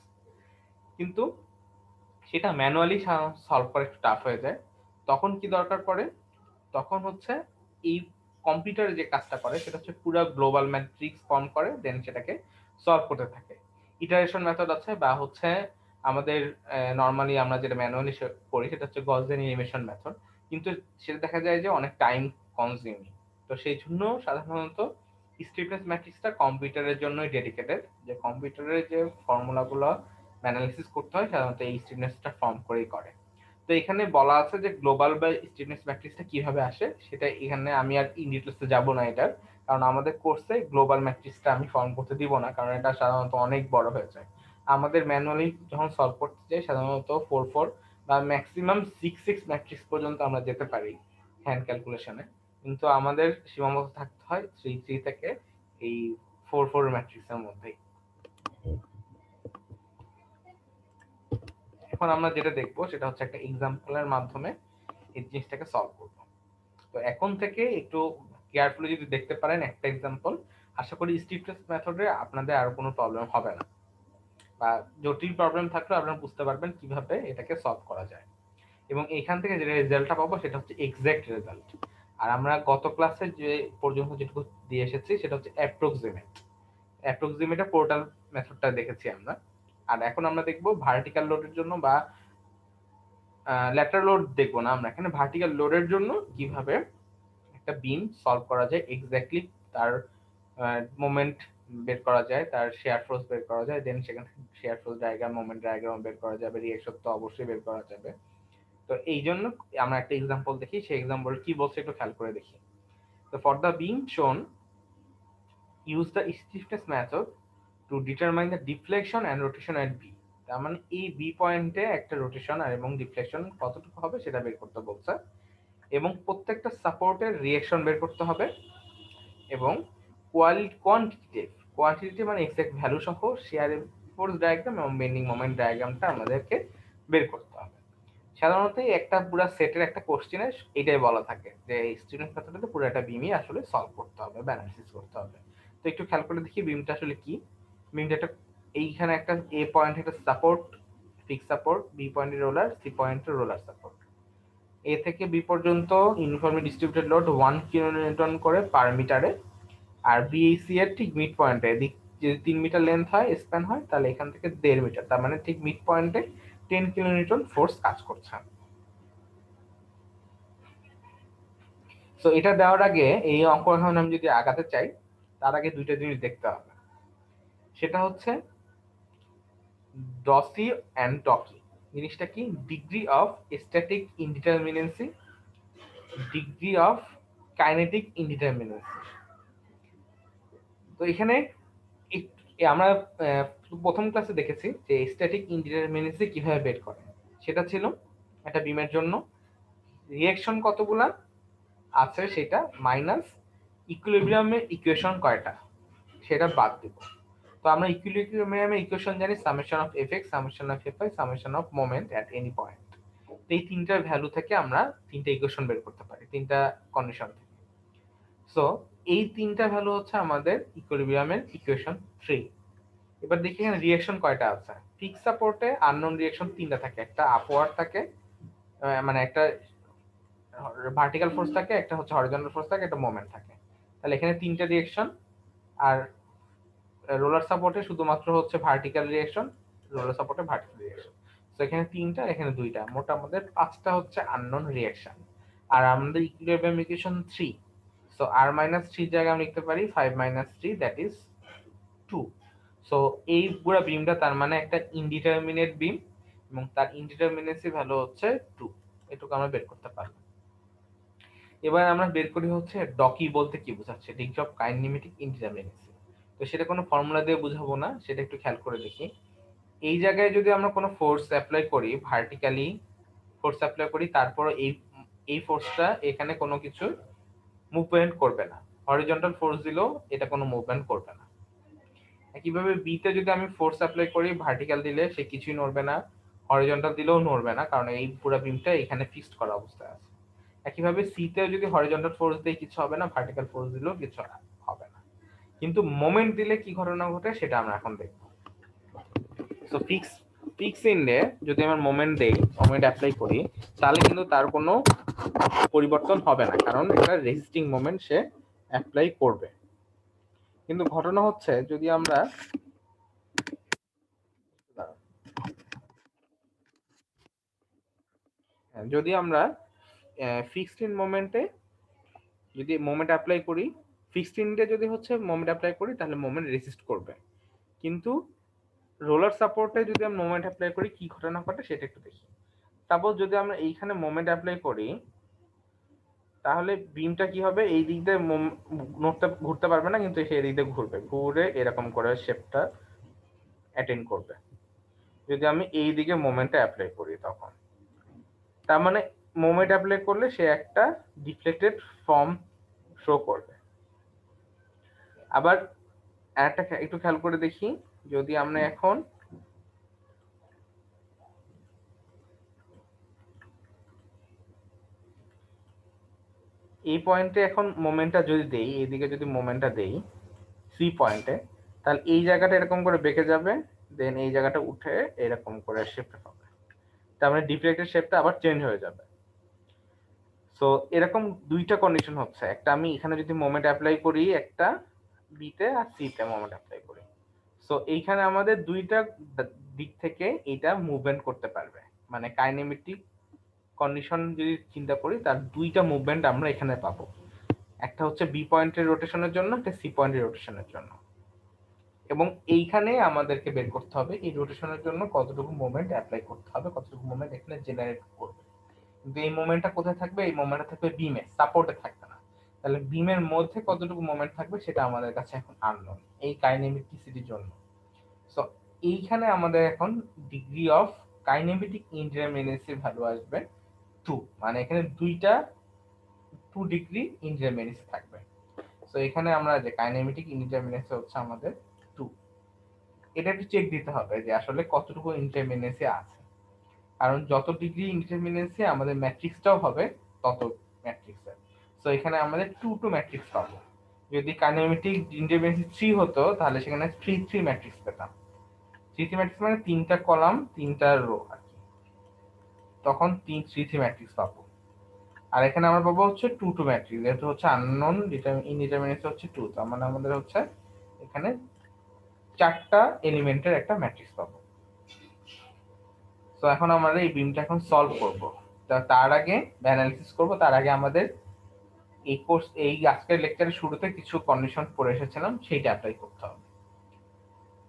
কিন্তু সেটা ম্যানুয়ালি সলভ করা একটু টাফ হয়ে যায়, তখন কি দরকার পড়ে, তখন হচ্ছে এই কম্পিউটারে যে কাজটা করে সেটা হচ্ছে পুরো গ্লোবাল ম্যাট্রিক্স ফর্ম করে, দেন সেটাকে সলভ করতে থাকে। ইটারেশন মেথড আছে, বা হচ্ছে আমাদের নর্মালি আমরা যেটা ম্যানুয়ালি করি সেটা হচ্ছে গসিয়ান এলিমিনেশন মেথড, কিন্তু সেটা দেখা যায় যে অনেক টাইম কনজিউমিং। তো সেই জন্য সাধারণত স্টিফনেস ম্যাট্রিক্সটা কম্পিউটারের জন্যই ডেডিকেটেড, যে কম্পিউটারের যে ফর্মুলাগুলো অ্যানালিসিস করতে হয় সাধারণত এই স্টিফনেসটা ফর্ম করেই করে। তো এখানে বলা আছে যে গ্লোবাল বা স্টিফনেস ম্যাট্রিক্সটা কিভাবে আসে, সেটা এখানে আমি আর ইন ডিটেলসে যাব না এটার, কারণ আমাদের কোর্সে গ্লোবাল ম্যাট্রিক্সটা আমি ফর্ম করতে দিব না, কারণ এটা সাধারণত অনেক বড় হয়ে যায়। আমাদের ম্যানুয়ালি যখন সলভ করতে যাই সাধারণত 4 4 বা ম্যাক্সিমাম 6 6 ম্যাট্রিক্স পর্যন্ত আমরা যেতে পারি হ্যান্ড ক্যালকুলেশনে, কিন্তু আমাদের সীমাবদ্ধ থাকতে হয় 3 3 থেকে এই 4 4 ম্যাট্রিক্সের মধ্যেই। এখন আমরা যেটা দেখবো সেটা হচ্ছে একটা এক্সাম্পলের মাধ্যমে এই জিনিসটাকে সলভ করবো। তো এখন থেকে একটু কেয়ারফুলি যদি দেখতে পারেন একটা এক্সাম্পল, আশা করি স্টিফনেস মেথডে আপনাদের আর কোনো প্রবলেম হবে না, বা জটিল প্রবলেম থাকলেও আপনারা বুঝতে পারবেন কিভাবে এটাকে সলভ করা যায়। এবং এখান থেকে যে রেজাল্টটা পাবো সেটা হচ্ছে এক্সাক্ট রেজাল্ট। আর আমরা গত ক্লাসে যে পর্যন্ত যেটুকু দিয়ে এসেছি সেটা হচ্ছে অ্যাপ্রক্সিমেটের পোর্টাল মেথডটা দেখেছি আমরা। আর এখন আমরা দেখবো ভার্টিক্যাল লোডের জন্য বা ল্যাটারাল লোড দেখবো না, আমরা এখানে ভার্টিক্যাল লোডের জন্য কিভাবে একটা বিম সলভ করা যায়, এক্স্যাক্টলি তার মোমেন্ট বের করা যায়, তার শেয়ার ফোর্স বের করা যায়, দেন সেখান থেকে share force diagram, moment diagram বের করা যাবে, রিঅ্যাকশন তো অবশ্যই বের করা যাবে। তো এই জন্য আমরা একটা এক্সাম্পল দেখি, সেই এক্সাম্পল কি বলছে একটু খেয়াল করে দেখি। তো for the beam shown use the stiffness method to determine the deflection and rotation at B. তার মানে এই বি পয়েন্টে একটা রোটেশন আর এবং ডিফ্লেকশন কতটুকু হবে সেটা বের করতে বলছে, এবং প্রত্যেকটা সাপোর্টের রিঅ্যাকশন বের করতে হবে, এবং কোয়ান্টিটেটিভ মানে এক্সাক্ট ভ্যালু সহ শেয়ার ফোর্স ডায়াগ্রাম এবং বেন্ডিং মোমেন্ট ডায়াগ্রামটা আমাদেরকে বের করতে হবে। সাধারণত একটা পুরো সেটের একটা কোশ্চেনে এটাই বলা থাকে যে স্টুডেন্ট মেথডে পুরো একটা বিমই আসলে সলভ করতে হবে বা অ্যানালিসিস করতে হবে। তো একটু খেয়াল করে দেখি বিমটা আসলে কি। বিমটা একটা, এইখানে একটা এ পয়েন্ট একটা সাপোর্ট, ফিক্স সাপোর্ট, বি পয়েন্টের রোলার, সি পয়েন্টের রোলার সাপোর্ট। এ থেকে বি পর্যন্ত ইউনিফর্মলি ডিস্ট্রিবিউটেড লোড 1 কিলোনিউটন করে পার মিটারে, আর বিএসি এর ঠিক মিড পয়েন্টে এদিক যদি 3 মিটার লেন্থ হয়, স্প্যান হয়, তাহলে এখান থেকে 1.5 মিটার, তার মানে ঠিক মিড পয়েন্টে 10 কিলোনিউটন ফোর্স কাজ করছে। তো এটা দেওয়ার আগে এই অঙ্ক এখন আমি যদি আগাতে চাই তার আগে দুইটা জিনিস দেখতে হবে, সেটা হচ্ছে ডসি অ্যান্ড ডকি। জিনিসটা কি? Degree of static indeterminacy, degree of kinetic indeterminacy. তো এখানে আমরা প্রথম ক্লাসে দেখেছি যে স্ট্যাটিক ইনডিটারমিনেন্সি কিভাবে বের করে। সেটা ছিল একটা বিমের জন্য রিঅ্যাকশন কতগুলা আছে সেটা মাইনাস ইকুইলিব্রিয়ামের ইকুয়েশন কয়টা সেটা বাদ দিব। তো আমরা ইকুইলিব্রিয়ামের ইকুয়েশন জানি summation of F x, summation of F I, summation of moment at any point. তো এই তিনটার ভ্যালু থেকে আমরা তিনটা ইকুয়েশন বের করতে পারি, তিনটা কন্ডিশন থেকে। সো এই তিনটা ভ্যালু হচ্ছে আমাদের ইকুইলিব্রিয়ামের ইকুয়েশন 3। এবার দেখি এখানে রিঅ্যাকশন কয়টা আছে। ফিক্স সাপোর্টে আননোন রিঅ্যাকশন তিনটা থাকে, একটা আপওয়ার্ড থাকে, মানে একটা ভার্টিক্যাল ফোর্স থাকে, একটা হচ্ছে হরিজন্টাল ফোর্স থাকে, একটা মোমেন্ট থাকে। তাহলে এখানে তিনটা রিঅ্যাকশন। আর রোলার সাপোর্টে শুধুমাত্র হচ্ছে ভার্টিক্যাল রিঅ্যাকশন, রোলার সাপোর্টে ভার্টিক্যাল রিঅ্যাকশন। তো এখানে তিনটা, এখানে দুইটা, মোট আমাদের পাঁচটা হচ্ছে আননোন রিঅ্যাকশন। আর আমাদের ইকুইলিব্রিয়াম ইকুয়েশন 3, সো আর মাইনাস 3 জায়গায় আমি লিখতে পারি 5 মাইনাস 3 দ্যাট ইজ 2। সো এই পুরো বিমটা তার মানে একটা ইনডিটারমিনেট বিম, এবং তার ইনডিটারমিনেন্সি ভ্যালু হচ্ছে 2। এটুকু আমরা বের করতে পারবো। এবার আমরা বের করি হচ্ছে ডকি বলতে কি বোঝাচ্ছে, ডিগ্রি অফ কাইনেমেটিক ইনডিটারমিনেন্সি। তো সেটা কোনো ফর্মুলা দিয়ে বুঝাবো না, সেটা একটু খেয়াল করে দেখি। এই জায়গায় যদি আমরা কোনো ফোর্স অ্যাপ্লাই করি, ভার্টিক্যালি ফোর্স অ্যাপ্লাই করি, তারপর এই ফোর্সটা এখানে কোনো কিছু মুভমেন্ট করবে না, হরিজন্টাল ফোর্স দিলেও এটা কোনো মুভমেন্ট করবে না। একইভাবে বিতে যদি আমি ফোর্স অ্যাপ্লাই করি, ভার্টিক্যাল দিলে সে কিছুই নড়বে না, হরিজন্টাল দিলেও নড়বে না, কারণ এই পুরো বিমটা এখানে ফিক্সড করা অবস্থায় আছে। একইভাবে সি তেও যদি হরিজন্টাল ফোর্স দেই কিছু হবে না, ভার্টিক্যাল ফোর্স দিলেও কিছু হবে না। কিন্তু মোমেন্ট দিলে কি ঘটনা ঘটে সেটা আমরা এখন দেখব। সো ফিক্স ইন্ডে যদি আমরা মোমেন্ট দেই, মোমেন্ট অ্যাপ্লাই করি, তাহলে কিন্তু তার কোনো পরিবর্তন হবে না, কারণ এটা রেজিস্টিং মোমেন্ট সে অ্যাপ্লাই করবে। কিন্তু ঘটনা হচ্ছে যদি আমরা ফিক্সড ইন মোমেন্টে যদি মোমেন্ট অ্যাপ্লাই করি, ফিক্সড ইন্ডে যদি হচ্ছে মোমেন্ট অ্যাপ্লাই করি তাহলে মোমেন্ট রেজিস্ট করবে। কিন্তু রোলার সাপোর্টে যদি আমরা মোমেন্ট অ্যাপ্লাই করি কি ঘটনা ঘটে সেটা একটু দেখি। সাপোজ যদি আমরা এইখানে মোমেন্ট অ্যাপ্লাই করি, তাহলে বিমটা কি হবে, এই দিক দিয়ে নোটটা ঘুরতে পারবে না, কিন্তু সেই দিক দিয়ে ঘুরবে, ঘুরে এরকম করে শেপটা অ্যাটেন্ড করবে। যদি আমি এই দিকে মোমেন্টটা অ্যাপ্লাই করি তখন, তার মানে মোমেন্ট অ্যাপ্লাই করলে সে একটা ডিফ্লেক্টেড ফর্ম শো করবে। আবার একটা একটু খেয়াল করে দেখি, যদি আমরা এখন এই পয়েন্টে এখন মোমেন্টটা যদি দেই, এইদিকে যদি মোমেন্টটা দেই সি পয়েন্টে, তাহলে এই জায়গাটা এরকম করে বেঁকে যাবে, দেন এই জায়গাটা উঠে এরকম করে শিফট হবে, তার মানে ডিফ্লেক্টেড শেপটা আবার চেঞ্জ হয়ে যাবে। সো এরকম দুইটা কন্ডিশন হচ্ছে, একটা আমি এখানে যদি মোমেন্ট অ্যাপ্লাই করি একটা বিতে আর সিতে মোমেন্ট অ্যাপ্লাই করি, সো এইখানে আমাদের দুইটা দিক থেকে এটা মুভমেন্ট করতে পারবে, মানে কাইনেমেটিক কন্ডিশন যদি চিন্তা করি তার দুইটা মুভমেন্ট আমরা এখানে পাবো, একটা হচ্ছে বি পয়েন্টের রোটেশনের জন্য, একটা সি পয়েন্টের রোটেশনের জন্য। এবং এইখানে আমাদেরকে বের করতে হবে এই রোটেশনের জন্য কতটুকু মোমেন্ট অ্যাপ্লাই করতে হবে, কতটুকু মোমেন্ট এখানে জেনারেট করবে। কিন্তু এই মোমেন্টটা কোথায় থাকবে, এই মোমেন্টটা থাকবে বিমে, সাপোর্টে থাকবে না। তাহলে বিমের মধ্যে কতটুকু মোমেন্ট থাকবে সেটা আমাদের কাছে এখন আননোন এই কাইনেমেটিসিটির জন্য। সো এইখানে আমাদের এখন ডিগ্রি অফ কাইনেমেটিক ইনডিটারমিনেসির ভ্যালু আসবে 2, মানে এখানে দুইটা 2 ডিগ্রি ইনডিটারমিনেসি থাকবে। সো এখানে আমরা যে কাইনেমেটিক ইনডিটারমিনেসি হচ্ছে আমাদের 2, এটা একটু চেক দিতে হবে যে আসলে কতটুকু ইনডিটারমিনেসি আছে, কারণ যত ডিগ্রি ইনডিটারমিনেসি আমাদের ম্যাট্রিক্সটাও হবে তত ম্যাট্রিক্সের। সো এখানে আমাদের 2 ম্যাট্রিক্স পাবো। যদি কাইনেমেটিক ইনডিটারমিনেসি 3 হতো তাহলে সেখানে 3 ম্যাট্রিক্স পেতাম। 3 ম্যাট্রিক্স মানে 3টা কলাম 3টা রো আর কি, তখন 3 ম্যাট্রিক্স পাবো। আর এখানে আমরা পাবো হচ্ছে 2 ম্যাট্রিক্স, যেহেতু হচ্ছে আননোন ইনডিটারমিনেসি হচ্ছে 2, তার মানে আমাদের হচ্ছে এখানে 4টা এলিমেন্টের একটা ম্যাট্রিক্স পাবো। তো এখন আমরা এই বিমটা এখন সলভ করব, তার আগে অ্যানালিসিস করব, তার আগে আমাদের এই আজকের লেকচারের শুরুতে কিছু কন্ডিশন পড়ে এসেছিলাম সেইটা অ্যাপ্লাই করতে হবে।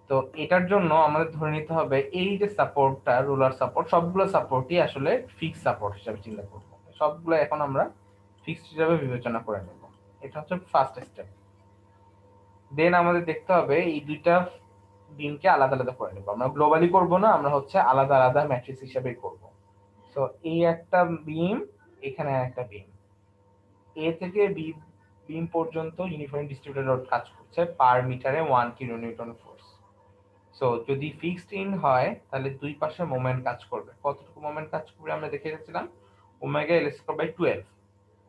তো এটার জন্য আমাদের ধরে নিতে হবে এই যে সাপোর্টটা, রোলার সাপোর্ট, সবগুলো সাপোর্টই আসলে ফিক্সড সাপোর্ট হিসেবে চিন্তা করব, সবগুলো এখন আমরা ফিক্সড হিসেবে বিবেচনা করে নেব। এটা হচ্ছে ফার্স্ট স্টেপ। দেন আমাদের দেখতে হবে এই দুইটা বিমকে আলাদা আলাদা করে নেব, আমরা গ্লোবালি করব না, আমরা হচ্ছে আলাদা আলাদা ম্যাট্রিক্স হিসেবেই করব। সো এই একটা বিম, এখানে একটা বিম, এ থেকে বি বিম পর্যন্ত ইউনিফর্ম ডিস্ট্রিবিউটেড লোড কাজ করছে পার মিটারে 1 কিলোনিউটন ফোর্স। সো যদি ফিক্সড ইন হয় তাহলে দুই পাশে মোমেন্ট কাজ করবে, কতটুকু মোমেন্ট কাজ করবে আমরা দেখে গেছিলাম, omega L square by 12,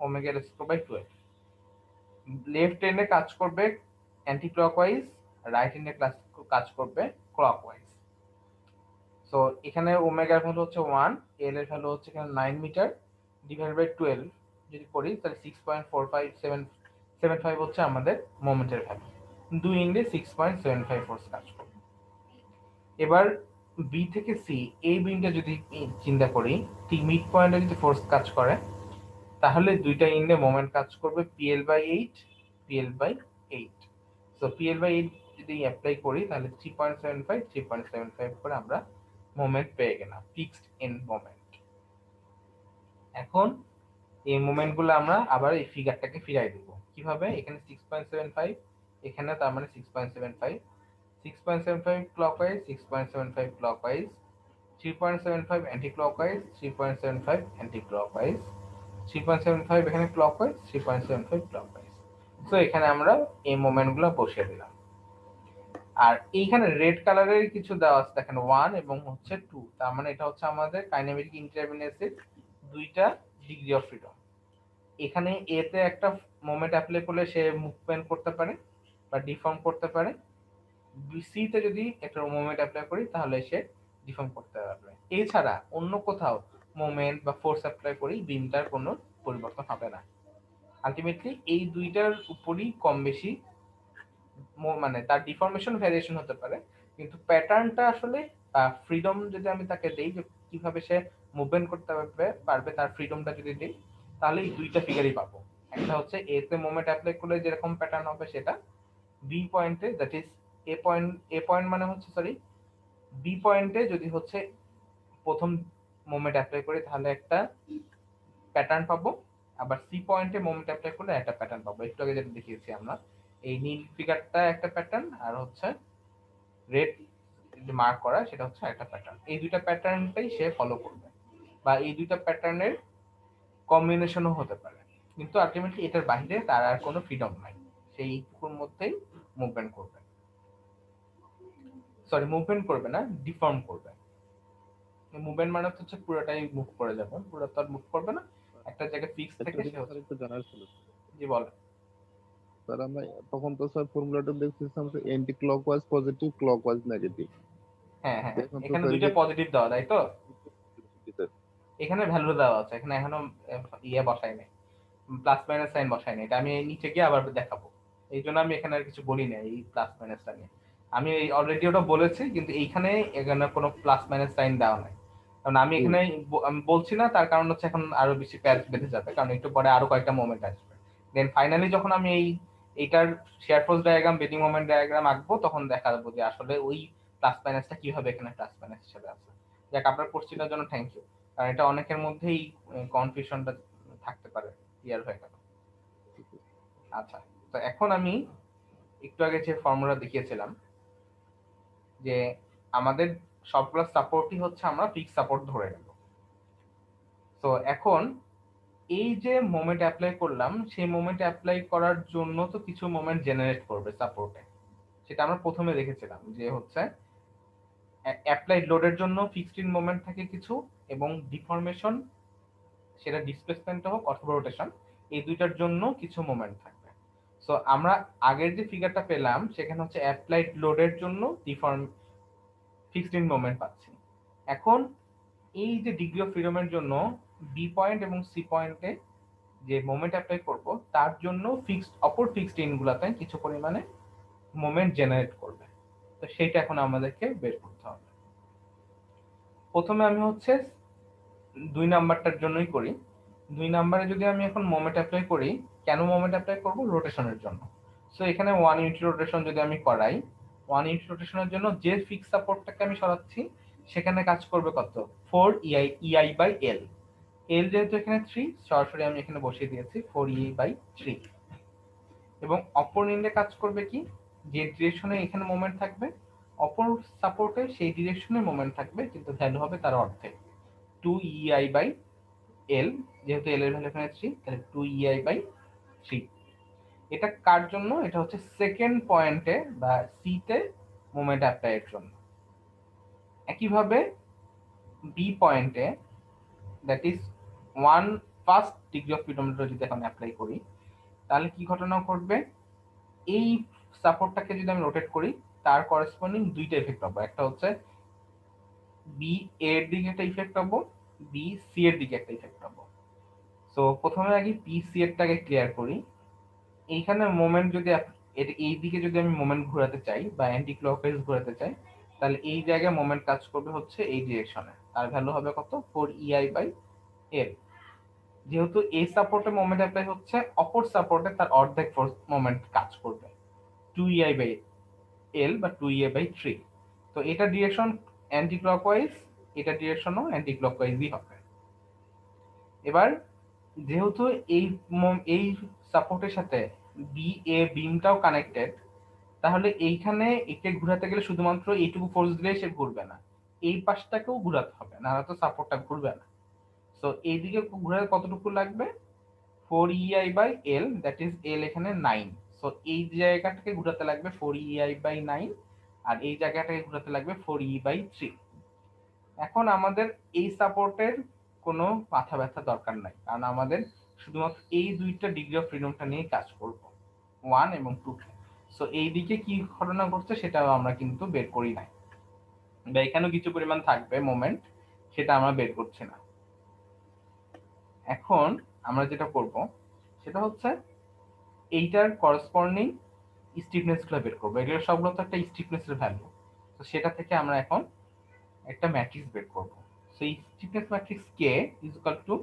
omega L square by 12। Left এন্ডে কাজ করবে অ্যান্টি ক্লকওয়াইজ, রাইট এন্ডে কাজ করবে ক্লকওয়াইজ। সো এখানে ওমেগার ভ্যালু হচ্ছে 1, এল এর ভ্যালু হচ্ছে এখানে 9 মিটার, ডিভাইড বাই 12 যদি করি তাহলে 6.4575 হচ্ছে আমাদের মোমেন্টের ভ্যালু, দুই ইন্ডে 6.75 ফোর্স কাজ করবে। এবার বি থেকে সি এই বিমটা যদি চিন্তা করি, ঠিক মিড পয়েন্টে যদি ফোর্স কাজ করে তাহলে দুইটা ইন্ডে মোমেন্ট কাজ করবে PL by 8, PL by 8। So PL by 8 যদি অ্যাপ্লাই করি তাহলে 3.75 করে আমরা মোমেন্ট পেয়ে গেলাম, ফিক্সড এন্ড মোমেন্ট। এখন এই মোমেন্টগুলো আমরা আবার এই ফিগারটাকে ফিরাই দেব কিভাবে, এখানে 6.75, এখানে তার মানে 6.75, 6.75 clockwise, 6.75 clockwise, 3.75 anti clockwise, 3.75 anti clockwise, 3.75 এখানে ক্লকওয়াইজ, 3.75 ক্লকওয়াইজ। সো এখানে আমরা এই মোমেন্টগুলো বসিয়ে দিলাম। আর এইখানে রেড কালারের কিছু দেওয়া আছে দেখেন 1 এবং হচ্ছে 2, তার মানে এটা হচ্ছে আমাদের কাইনেমেটিক ইনডিটারমিনেসির দুইটা ডিগ্রি অফ ফ্রিডম। এখানে এতে একটা মোমেন্ট অ্যাপ্লাই করলে সে মুভমেন্ট করতে পারে বা ডিফর্ম করতে পারে, সি তে যদি একটা মোমেন্ট অ্যাপ্লাই করি তাহলে সে ডিফর্ম করতে পারবে। এছাড়া অন্য কোথাও মোমেন্ট বা ফোর্স অ্যাপ্লাই করি বিমটার কোনো পরিবর্তন হবে না। আলটিমেটলি এই দুইটার উপরই কম বেশি মানে তার ডিফরমেশন ভ্যারিয়েশন হতে পারে, কিন্তু প্যাটার্নটা আসলে ফ্রিডম যদি আমি তাকে দেই যে কিভাবে সে মুভমেন্ট করতে পারবে তার ফ্রিডমটা যদি দেই, তাহলে এই দুইটা ফিগারই পাবো। একটা হচ্ছে এ তে মোমেন্ট অ্যাপ্লাই করলে যেরকম প্যাটার্ন হবে সেটা, বি পয়েন্টে দ্যাট ইজ এ পয়েন্ট মানে হচ্ছে সরি বি পয়েন্টে যদি হচ্ছে প্রথম মোমেন্ট অ্যাপ্লাই করি তাহলে একটা প্যাটার্ন পাবো, আবার সি পয়েন্টে মোমেন্ট অ্যাপ্লাই করলে একটা প্যাটার্ন পাবো। একটু আগে যেটা দেখিয়েছি আমরা, এই নীল ফিগারটা একটা প্যাটার্ন আর হচ্ছে রেড মার্ক করা সেটা হচ্ছে একটা প্যাটার্ন। এই দুইটা প্যাটার্নটাই সে ফলো করবে, বা এই দুইটা প্যাটার্নের কম্বিনেশনও হতে পারে, কিন্তু আলটিমেটলি এটার বাইরে তার আর কোনো ফ্রিডম নাই, সেইটুকুর মধ্যেই মুভমেন্ট করবে, সরি মুভমেন্ট করবে না, ডিফর্ম করবে। মুভমেন্ট মানে হচ্ছে পুরোটাই মুভ করে যাবে, পুরো তো আর মুভ করবে না, একটা জায়গায় ফিক্স থেকে সে স্যার হচ্ছে। একটু জানার ছিল জি বল। স্যার, আমরা তখন তো স্যার ফর্মুলাটা দেখতেছিলাম যে anti clockwise positive, clockwise negative. হ্যাঁ হ্যাঁ, এখন তো এখানে স্যার দুইটা পজিটিভ দেওয়া, তাই তো? স্যার এখানে ভ্যালু দেওয়া আছে, এখানে এখনো ইয়ে বসাই নাই, প্লাস মাইনাস সাইন বসাই নাই, এটা আমি নিচে গিয়ে আবার দেখাবো। এই জন্য আমি এখানে আর কিছু বলি না এই প্লাস মাইনাসটা নিয়ে, আমি অলরেডি ওটা বলেছি, কিন্তু এখানে কোনো প্লাস মাইনাস সাইন দেওয়া নাই, কারণ আমি এখানে আমি বলছি না, তার কারণ হচ্ছে এখন আরো বেশি প্যাচ বেঁধে যাবে, কারণ একটু পরে আরো কয়েকটা মোমেন্ট আসবে। দেন ফাইনালি যখন আমি এইটার share force diagram, bedding moment diagram আঁকবো, তখন দেখা যাবো যে আসলে ওই প্লাস মাইনাসটা কিভাবে এখানে প্লাস মাইনাস হিসেবে আছে। যাক, আপনার কোশ্চেনের জন্য থ্যাংক ইউ, কারণ এটা অনেকের মধ্যেই কনফিউশনটা থাকতে পারে, ক্লিয়ার হয়ে গেল। আচ্ছা, তো এখন আমি একটু আগে যে ফর্মুলা দেখিয়েছিলাম যে আমাদের সবগুলো সাপোর্টই হচ্ছে আমরা ফিক্স সাপোর্ট ধরে নেব। তো এখন এই যে মোমেন্ট অ্যাপ্লাই করলাম, সেই মোমেন্ট অ্যাপ্লাই করার জন্য তো কিছু মোমেন্ট জেনারেট করবে সাপোর্টে, সেটা আমরা প্রথমে দেখেছিলাম যে হচ্ছে অ্যাপ্লাইড লোডের জন্য ফিক্সড মোমেন্ট থাকে কিছু, এবং ডিফরমেশন সেটা ডিসপ্লেসমেন্ট হোক অথবা রোটেশন, এই দুইটার জন্য কিছু মোমেন্ট থাকবে। সো আমরা আগের যে ফিগারটা পেলাম সেখানে হচ্ছে অ্যাপ্লাইড লোডের জন্য ফিক্সড মোমেন্ট পাচ্ছি। এখন এই যে ডিগ্রি অফ ফ্রিডমের জন্য বি পয়েন্ট এবং সি পয়েন্টে যে মোমেন্ট অ্যাপ্লাই করব, তার জন্য অপর ফিক্সড ইনগুলাতে কিছু পরিমাণে মোমেন্ট জেনারেট করবে। তো সেইটা এখন আমাদেরকে বের করতে হবে। প্রথমে আমি হচ্ছে 2 নাম্বারটার জন্যই করি। 2 নাম্বারে যদি আমি এখন মোমেন্ট অ্যাপ্লাই করি, কেন মোমেন্ট অ্যাপ্লাই করব? রোটেশনের জন্য। সো এখানে 1 ইউনিট রোটেশন যদি আমি করাই, 1 ইউনিট রোটেশনের জন্য যে ফিক্স সাপোর্টটাকে আমি সরাচ্ছি সেখানে কাজ করবে কত? 4 EI বাই L। L যেহেতু এখানে 3, সরাসরি আমি এখানে বসিয়ে দিয়েছি 4 EI বাই 3। এবং অপর এন্ডে কাজ করবে কি? যে ডিরেকশনে এখানে মোমেন্ট থাকবে, অপর সাপোর্টে সেই ডিরেকশনে মোমেন্ট থাকবে, কিন্তু ভ্যালু হবে তার অর্ধেক, 2 EI বাই L। যেহেতু L এর ভ্যালু এখানে 3, তাহলে 2 EI বাই 3। এটা কার জন্য? এটা হচ্ছে সেকেন্ড পয়েন্টে বা সি তে মোমেন্ট অ্যাপ্লাই এর জন্য। একইভাবে বি পয়েন্টে that is first degree of ফ্রিডমটা যদি এখন অ্যাপ্লাই করি, তাহলে কি ঘটনা ঘটবে? এই সাপোর্টটাকে যদি আমি রোটেট করি, তার করেসপন্ডিং দুইটা ইফেক্ট পাবো। একটা হচ্ছে বি এর দিকে একটা ইফেক্ট পাবো, বি সি এর দিকে একটা ইফেক্ট পাবো। সো প্রথমে আগে বি সি এরটাকে ক্লিয়ার করি। এইখানে মোমেন্ট যদি এই দিকে যদি আমি মোমেন্ট ঘোরাতে চাই বা অ্যান্টি ক্লকওয়াইজ ঘোরাতে চাই, তাহলে এই জায়গায় মোমেন্ট কাজ করবে হচ্ছে এই ডিরেকশনে, তার ভ্যালু হবে কত? 4 EI বাই L। যেহেতু এই সাপোর্টে মোমেন্ট অ্যাপ্লাই হচ্ছে, অপর সাপোর্টে তার অর্ধেক ফোর্স মোমেন্ট কাজ করবে, 2 EI বাই L বা 2 EI বাই 3। তো এটা ডিরেকশন অ্যান্টি ক্লকওয়াইজ, এটা ডিরেকশনও অ্যান্টি ক্লকওয়াইজই হবে। এবার যেহেতু এই সাপোর্টের সাথে বিমটাও কানেক্টেড, তাহলে এইখানে একে ঘুরাতে গেলে শুধুমাত্র এইটুকু ফোর্স দিলে সে ঘুরবে না, এই পাশটাকেও ঘুরাতে হবে, নাহলে তো সাপোর্টটা ঘুরবে না। সো এইদিকে ঘুরাতে কতটুকু লাগবে? 4 EI by L, that is L এখানে 9। সো এই জায়গাটাকে ঘুরাতে লাগবে 4 EI বাই 9, আর এই জায়গাটাকে ঘুরাতে লাগবে 4 E বাই 3। এখন আমাদের এই সাপোর্টের কোনো মাথা ব্যথা দরকার নাই, কারণ আমাদের শুধুমাত্র এই দুইটা ডিগ্রি অফ ফ্রিডমটা নিয়ে কাজ করব, 1 এবং 2 কে। সো এই দিকে কি ঘটনা ঘটছে সেটাও আমরা কিন্তু বের করি নাই, বা এখানেও কিছু পরিমাণ থাকবে মোমেন্ট, সেটা আমরা বের করছি না। এখন আমরা যেটা করব সেটা হচ্ছে এইটার করসপন্ডিং স্টিফনেস গুলো বের করবো। এগুলো সবগুলো তো একটা স্টিফনেসের ভ্যালু, তো সেটা থেকে আমরা এখন একটা ম্যাট্রিক্স বের করব। সো এই stiffness matrix K is equal two,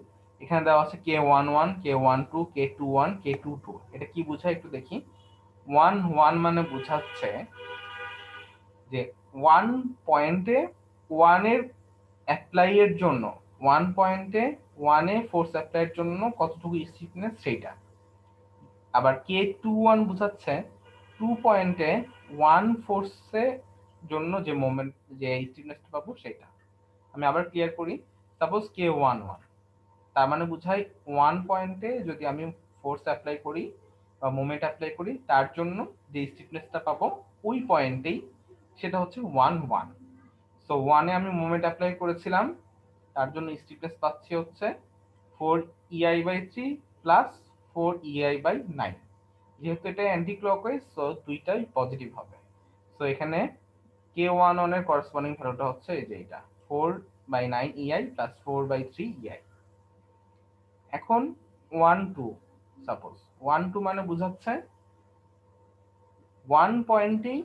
এখানে দেওয়া আছে K11 K12 K21 K22। এটা কি বোঝায় একটু দেখি। 1 মানে বোঝাচ্ছে যে 1 পয়েন্টে 1 এর অ্যাপ্লাই এর জন্য, 1 পয়েন্টে 1 এ ফোর্স অ্যাপ্লাই এর জন্য কতটুকু স্টিফনেস সেইটা। আবার K21 বোঝাচ্ছে 2 পয়েন্টে 1 ফোর্সের জন্য যে মোমেন্ট, যে স্টিফনেসটা পাবো সেটা। আমি আবার ক্লিয়ার করি। সাপোজ K11, তার মানে বোঝায় 1 পয়েন্টে যদি আমি ফোর্স অ্যাপ্লাই করি বা মোমেন্ট অ্যাপ্লাই করি, তার জন্য যে স্টিফনেসটা পাবো ওই পয়েন্টেই, সেটা হচ্ছে 1 সো 1 এ আমি মোমেন্ট অ্যাপ্লাই করেছিলাম, তার জন্য স্টিফনেস পাচ্ছি হচ্ছে 4EI/3 প্লাস 4EI/9। যেহেতু এটা অ্যান্টি ক্লকওয়াইজ, সো দুইটাই পজিটিভ হবে। সো এখানে K11 এর করসপন্ডিং ভ্যালুটা হচ্ছে এই যে এটা 4/9 EI প্লাস 4/3 EI। এখন 1 2, সাপোজ 1 2 মানে বোঝাচ্ছে 1 পয়েন্টেই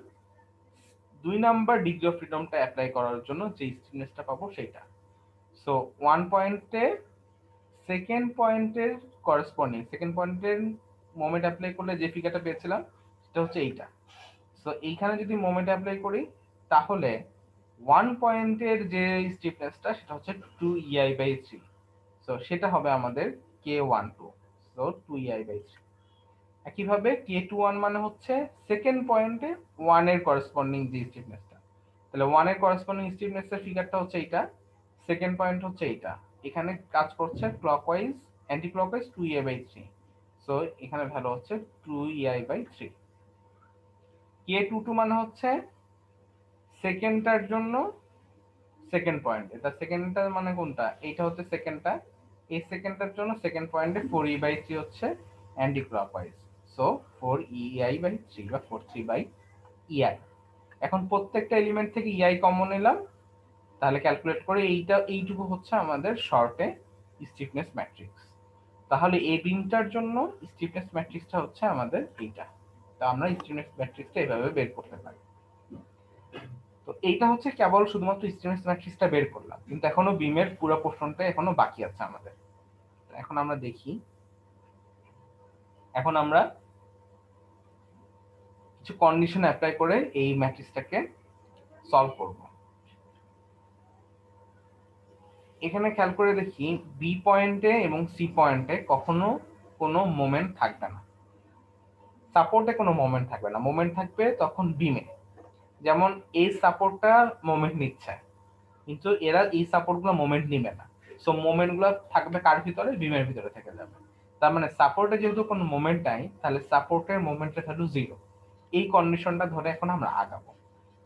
2 নাম্বার ডিগ্রি অফ ফ্রিডমটা অ্যাপ্লাই করার জন্য যে স্টিফনেসটা পাবো সেটা। সো 1 পয়েন্টে সেকেন্ড পয়েন্টের করসপন্ডিং, সেকেন্ড পয়েন্টের মোমেন্ট অ্যাপ্লাই করলে যে ফিগারটা পেয়েছিলাম সেটা হচ্ছে এইটা। সো এইখানে যদি মোমেন্ট অ্যাপ্লাই করি তাহলে 1 পয়েন্টের যে স্টিফনেসটা সেটা হচ্ছে 2EI/3। সো সেটা হবে আমাদের K12, সো 2EI/3। একইভাবে K21 মানে হচ্ছে সেকেন্ড পয়েন্টে 1 এর করসপন্ডিং যে স্টিফনেসটা, তাহলে 1 এর করসপন্ডিং স্টিফনেসের ফিগারটা হচ্ছে এইটা, সেকেন্ড পয়েন্ট হচ্ছে এইটা। এখানে কাজ করছে clockwise, anti clockwise 2EI/3। So এখানে ভ্যালু হচ্ছে 2EI/3। K22 মানে হচ্ছে সেকেন্ডটার জন্য সেকেন্ড পয়েন্টে, তার সেকেন্ডটার মানে কোনটা, এইটা হচ্ছে সেকেন্ডটা, এই সেকেন্ডটার জন্য সেকেন্ড পয়েন্টে 4E/3 হচ্ছে অ্যান্টি ক্লকওয়াইজ। সো 4EI/3 বা 4/3/EI। এখন প্রত্যেকটা এলিমেন্ট থেকে EI কমন নিলাম, তাহলে ক্যালকুলেট করে এইটুকু হচ্ছে আমাদের শর্টে স্টিফনেস ম্যাট্রিক্স। তাহলে এই বিমটার জন্য স্টিফনেস ম্যাট্রিক্সটা হচ্ছে আমাদের এইটা। তো আমরা স্টিফনেস ম্যাট্রিক্সটা এভাবে বের করতে পারি। তো এইটা হচ্ছে কেবল শুধুমাত্র স্টিফনেস ম্যাট্রিক্সটা বের করলাম, কিন্তু এখনো বিমের পুরো পোর্শনটা এখনো বাকি আছে আমাদের। এখন আমরা দেখি, এখন আমরা কিছু কন্ডিশন অ্যাপ্লাই করে এই ম্যাট্রিক্সটাকে সলভ করব। এখানে খেয়াল করে দেখি, বি পয়েন্টে এবং সি পয়েন্টে কখনো কোনো মোমেন্ট থাকবে না, সাপোর্টে কোনো মোমেন্ট থাকবে না। মোমেন্ট থাকবে তখন বিমে, যেমন এই সাপোর্টটা মোমেন্ট নিচ্ছে, কিন্তু এরা এই সাপোর্টগুলো মোমেন্ট নিবে না। সো মোমেন্টগুলো থাকবে কার ভিতরে, বিমের ভিতরে থেকে যাবে। তার মানে সাপোর্টে যেহেতু কোনো মোমেন্ট নাই, তাহলে সাপোর্টের মোমেন্টের ভ্যালু 0। এই কন্ডিশনটা ধরে এখন আমরা আগাবো।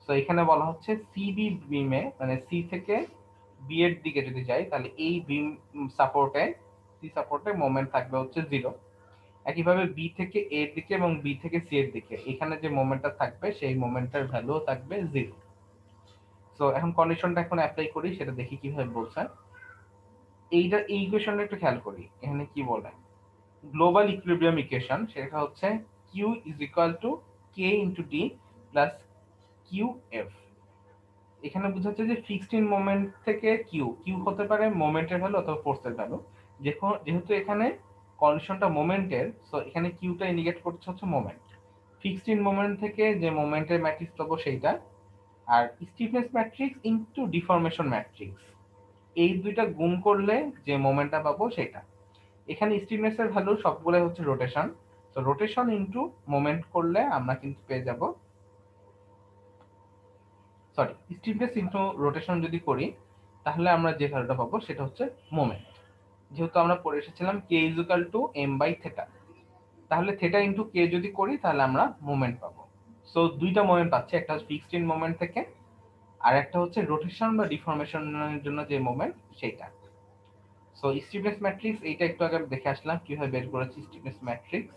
সো এখানে বলা হচ্ছে সিবি বিমে, মানে সি থেকে বি এর দিকে যদি যাই, তাহলে এই বিম সাপোর্টে, সি সাপোর্টে মোমেন্ট থাকবে হচ্ছে 0। একইভাবে বি থেকে এ এর দিকে এবং বি থেকে সি এর দিকে এখানে যে মোমেন্টটা থাকবে সেই মোমেন্টের ভ্যালুও থাকবে 0। সো এখন কন্ডিশনটা এখন অ্যাপ্লাই করি, সেটা দেখি কিভাবে বলছে। এইটা, এই ইকুয়েশনটা একটু খেয়াল করি, এখানে কি বলে গ্লোবাল ইকুইলিব্রিয়াম ইকুয়েশন, সেটা হচ্ছে Q is equal two K into D plus QF। এখানে বোঝাচ্ছে যে ফিক্সড ইন মোমেন্ট থেকে কিউ হতে পারে মোমেন্টের ভ্যালু অথবা ফোর্সের ভ্যালু। যেহেতু এখানে কন্ডিশনটা মোমেন্টের, সো এখানে কিউটা ইন্ডিকেট করছে হচ্ছে মোমেন্ট। ফিক্সড ইন মোমেন্ট থেকে যে মোমেন্টের ম্যাট্রিক্স পাবো সেইটা, আর stiffness matrix into deformation matrix, এই দুইটা গুণ করলে যে মোমেন্টটা পাবো সেটা। এখানে স্টিফনেসের ভ্যালু সবগুলো হচ্ছে রোটেশন, তো রোটেশন ইনটু মোমেন্ট করলে আমরা কিন্তু পেয়ে যাব, সরি, স্টিফনেস ইনটু রোটেশন যদি করি তাহলে আমরা যে ভ্যালুটা পাবো সেটা হচ্ছে মোমেন্ট। যেহেতু আমরা পড়ে এসেছিলাম K is equal two m/θ, তাহলে থেটা ইনটু K যদি করি তাহলে আমরা মোমেন্ট পাবো। সো দুইটা মোমেন্ট পাচ্ছি, একটা হচ্ছে ফিক্সড ইন মোমেন্ট থেকে, আর একটা হচ্ছে রোটেশন বা ডিফরমেশনের জন্য যে মোমেন্ট সেইটা। সো স্টিফনেস ম্যাট্রিক্স এইটা একটু আগে দেখে আসলাম কিভাবে বের করেছি স্টিফনেস ম্যাট্রিক্স।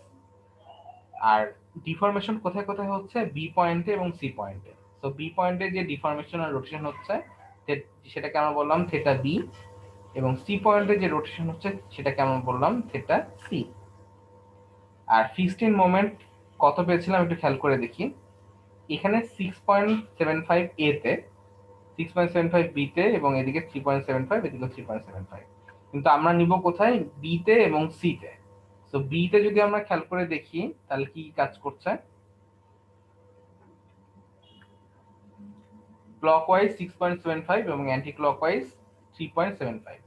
আর ডিফরমেশন কোথায় কোথায় হচ্ছে, বি পয়েন্টে এবং সি পয়েন্টে। তো বি পয়েন্টে যে ডিফরমেশন আর রোটেশন হচ্ছে সেটাকে আমরা বললাম থেটা বি, এবং সি পয়েন্টে যে রোটেশন হচ্ছে সেটাকে আমরা বললাম থেটা সি। আর ফিক্সড ইন মোমেন্ট কত পেয়েছিলাম একটু খেয়াল করে দেখি। এখানে 6.75 এ তে, 6.75 বি তে, এবং এদিকে 3.75, এদিকে 3.75। কিন্তু আমরা নিব কোথায়, বি তে এবং সি তে। তো বি তে যদি আমরা খেয়াল করে দেখি তাহলে কি কাজ করছে, ক্লকওয়াইজ 6.75 এবং অ্যান্টি ক্লকওয়াইজ 3.75।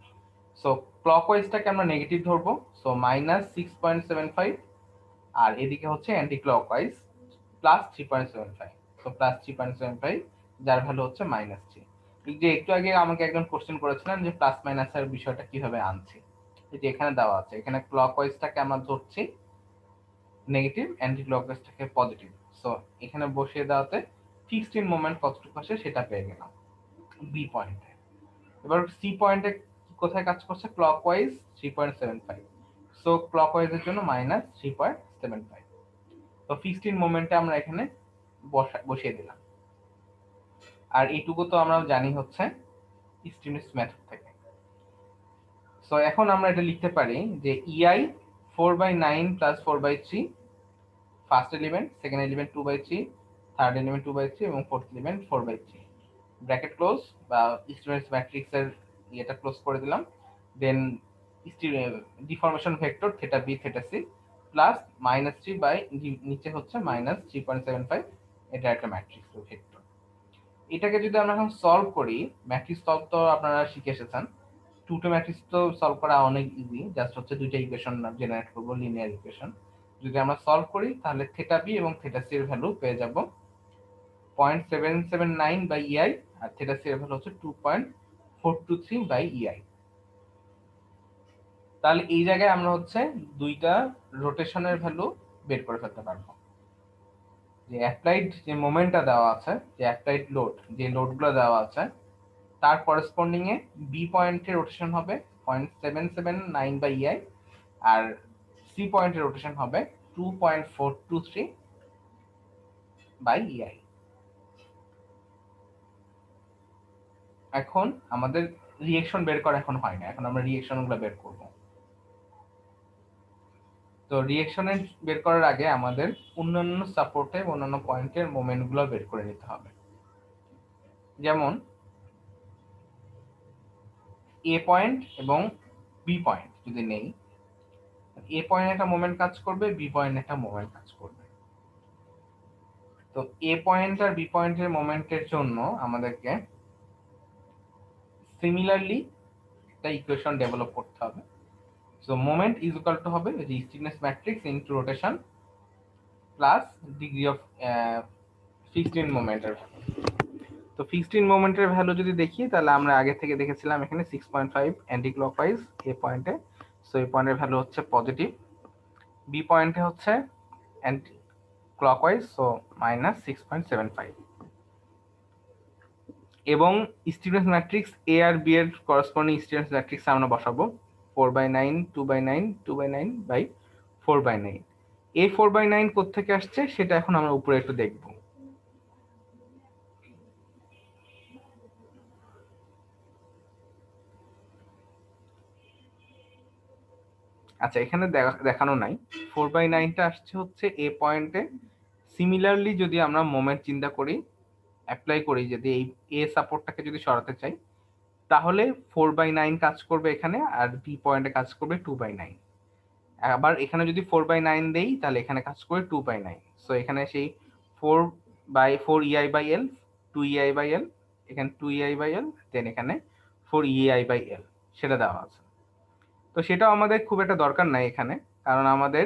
সো ক্লকওয়াইজটাকে আমরা নেগেটিভ ধরবো, সো -6.75, আর এদিকে হচ্ছে অ্যান্টি ক্লকওয়াইজ +3.75, সো +3.75, যার ভ্যালু হচ্ছে -3। এই যে একটু আগে আমাকে একজন কোশ্চেন করেছিলেন যে প্লাস মাইনাসের বিষয়টা কিভাবে আনছি, এই যে এখানে দেওয়া আছে, এখানে ক্লকওয়াইজটাকে আমরা ধরছি নেগেটিভ, অ্যান্টি ক্লকওয়াইজটাকে পজিটিভ। সো এখানে বসিয়ে দেওয়াতে ফিক্সড ইন মোমেন্ট কতটুকু আসে সেটা পেয়ে গেলাম বি পয়েন্টে। এবার সি পয়েন্টে কোথায় কাজ করছে, ক্লকওয়াইজ 3.75, সো ক্লকওয়াইজের জন্য -3.75। তো ফিক্সড ইন মোমেন্টে আমরা এখানে বসিয়ে দিলাম। আর এইটুকু তো আমরা জানি হচ্ছে স্টিফনেস মেথড থেকে। সো এখন আমরা এটা লিখতে পারি যে EI 4/9 + 4/3, first element, second element 2/3, third element 2/3 এবং ফোর্থ এলিমেন্ট 4/3, ব্র্যাকেট ক্লোজ বা স্টিফনেস ম্যাট্রিক্সের এটা ক্লোজ করে দিলাম। Then deformation vector theta B theta C plus -3 by নিচে হচ্ছে -3.75, এটা একটা ম্যাট্রিক্স ভেক্টর। এটাকে যদি আমরা এখন সলভ করি, ম্যাট্রিক্স সলভ তো আপনারা শিখে এসেছেন, টু টু ম্যাট্রিক্স তো সলভ করা অনেক ইজি, জাস্ট হচ্ছে দুইটা ইকুয়েশন জেনারেট করব, লিনিয়ার ইকুয়েশন। যদি আমরা সলভ করি তাহলে থেটা বি এবং থেটা সি এর ভ্যালু পেয়ে যাব 0.779 বাই ইআই, আর থেটা সি এর ভ্যালু হচ্ছে 2.423 বাই ইআই। তাহলে এই জায়গায় আমরা হচ্ছে দুইটা রোটেশনের ভ্যালু বের করে ফেলতে পারবো। যে অ্যাপ্লাইড যে মোমেন্টটা দেওয়া আছে, যে অ্যাপ্লাইড লোড, যে লোডগুলো দেওয়া আছে তার করেসপন্ডিং এ বি পয়েন্টের রোটেশন হবে 0.779 বাই ইআই, আর সি পয়েন্টের রোটেশন হবে 2.423 বাই ইআই। এখন আমাদের রিঅ্যাকশন বের করা এখন হয় না, এখন আমরা রিঅ্যাকশনগুলো বের করব। তো রিঅ্যাকশনের বের করার আগে আমাদের অন্যান্য সাপোর্টে অন্যান্য পয়েন্টের মোমেন্টগুলো বের করে নিতে হবে। যেমন এ পয়েন্ট এবং বি পয়েন্ট যদি নেই, এ পয়েন্ট একটা মোমেন্ট কাজ করবে, বি পয়েন্ট একটা মোমেন্ট কাজ করবে। তো এ পয়েন্ট আর বি পয়েন্টের মোমেন্টের জন্য আমাদেরকে সিমিলারলি একটা ইকুয়েশন ডেভেলপ করতে হবে। So moment is equal to হবে যে stiffness matrix into rotation plus degree of fixed in মোমেন্টের। তো ফিক্সড ইন মোমেন্টের ভ্যালু যদি দেখি তাহলে আমরা আগে থেকে দেখেছিলাম এখানে 6.5 অ্যান্টি ক্লকওয়াইজ এ পয়েন্টে, সো এই পয়েন্টের ভ্যালু হচ্ছে পজিটিভ, বি পয়েন্টে হচ্ছে অ্যান্টি ক্লকওয়াইজ, সো -6.75, এবং স্টিফনেস ম্যাট্রিক্স এ আর বি এর করসপন্ডিং স্টিফনেস ম্যাট্রিক্স আমরা বসাবো 4/9 2/9 2/9 বাই 4/9। এই 4/9 কোত্থেকে আসছে সেটা এখন আমরা উপরে একটু দেখব। আচ্ছা, এখানে দেখানো নাই, 4/9টা আসছে হচ্ছে এ পয়েন্টে। সিমিলারলি যদি আমরা মোমেন্ট চিন্তা করি, অ্যাপ্লাই করি, যদি এই এ সাপোর্টটাকে যদি সরাতে চাই তাহলে 4/9 কাজ করবে এখানে, আর বি পয়েন্টে কাজ করবে 2/9। আবার এখানে যদি 4/9 দেই তাহলে এখানে কাজ করবে 2/9। সো এখানে সেই 4/4 ইআই বাই এল, 2 ইআই বাই এল, এখানে 2 ইআই বাই এল, দেন এখানে 4 ইআই বাই এল, সেটা দেওয়া আছে। তো সেটাও আমাদের খুব একটা দরকার নাই এখানে, কারণ আমাদের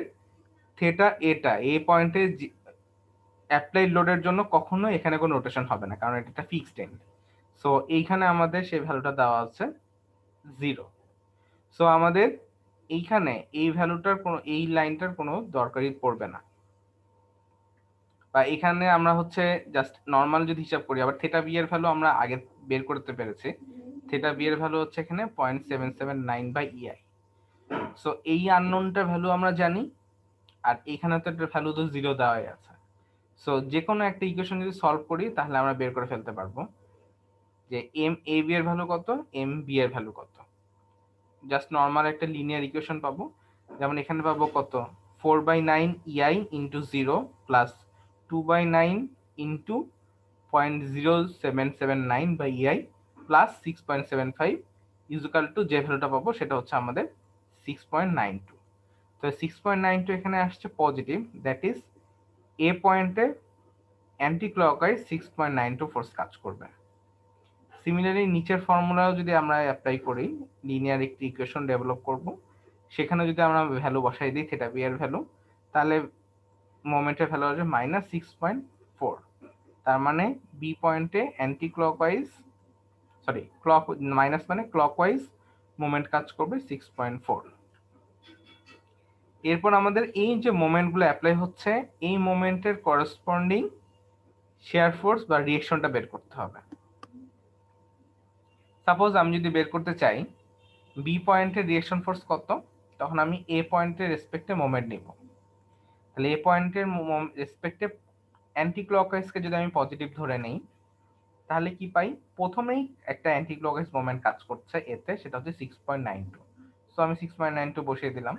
থেটা এটা এ পয়েন্টে অ্যাপ্লাইড লোডের জন্য কখনো এখানে কোনো রোটেশন হবে না, কারণ এটা একটা ফিক্সড এন্ড। সো এইখানে আমাদের সেই ভ্যালুটা দেওয়া আছে 0। সো আমাদের এইখানে এই ভ্যালুটার কোনো, এই লাইনটার কোনো দরকারই পড়বে না, বা এখানে আমরা হচ্ছে জাস্ট নর্মাল যদি হিসাব করি, আবার থেটা বি এর ভ্যালু আমরা আগে বের করতে পেরেছি, থিটা বি এর ভ্যালু হচ্ছে এখানে 0.779 বাই ইআই। সো এই আননোনটার ভ্যালু আমরা জানি, আর এখানে তো একটা ভ্যালু তো 0 দেওয়াই আছে। সো যে কোনো একটা ইকুয়েশন যদি সলভ করি তাহলে আমরা বের করে ফেলতে পারবো যে এম এ বি এর ভ্যালু কত, এম বি এর ভ্যালু কত। জাস্ট নর্মাল একটা লিনিয়ার ইকুয়েশন পাবো, যেমন এখানে পাবো কত 4/9 EI into 0 plus 2/9 into 0.0779 by EI plus 6.75 equal to যে ভ্যালুটা পাবো সেটা হচ্ছে আমাদের 6.92। তো 6.92 এখানে আসছে পজিটিভ, দ্যাট ইজ এ পয়েন্টে অ্যান্টি ক্লকওয়াইজ 6.92 ফোর্স কাজ করবে। সিমিলারলি নিচের ফর্মুলাও যদি আমরা অ্যাপ্লাই করি, লিনিয়ার একটি ইকুয়েশন ডেভেলপ করব, সেখানে যদি আমরা ভ্যালু বসাই দিই থিটা বি এর ভ্যালু, তাহলে মোমেন্টের ভ্যালু আসবে -6.4। তার মানে বি পয়েন্টে anti clockwise, sorry clock minus মানে ক্লকওয়াইজ মোমেন্ট কাজ করবে 6.4। এরপর আমাদের এই যে মোমেন্টগুলো অ্যাপ্লাই হচ্ছে, এই মোমেন্টের করেসপন্ডিং শেয়ার ফোর্স বা রিঅ্যাকশনটা বের করতে হবে। সাপোজ আমি যদি বের করতে চাই বি পয়েন্টের রিঅ্যাকশন ফোর্স কত, তখন আমি এ পয়েন্টের রেসপেক্টে মোমেন্ট নিব। তাহলে এ পয়েন্টের রেসপেক্টে অ্যান্টি ক্লকওয়াইজকে যদি আমি পজিটিভ ধরে নেই, তাহলে কি পাই, প্রথমেই একটা অ্যান্টি ক্লকওয়াইজ মোমেন্ট কাজ করছে এতে, সেটা হচ্ছে 6.92। সো আমি 6.92 বসিয়ে দিলাম।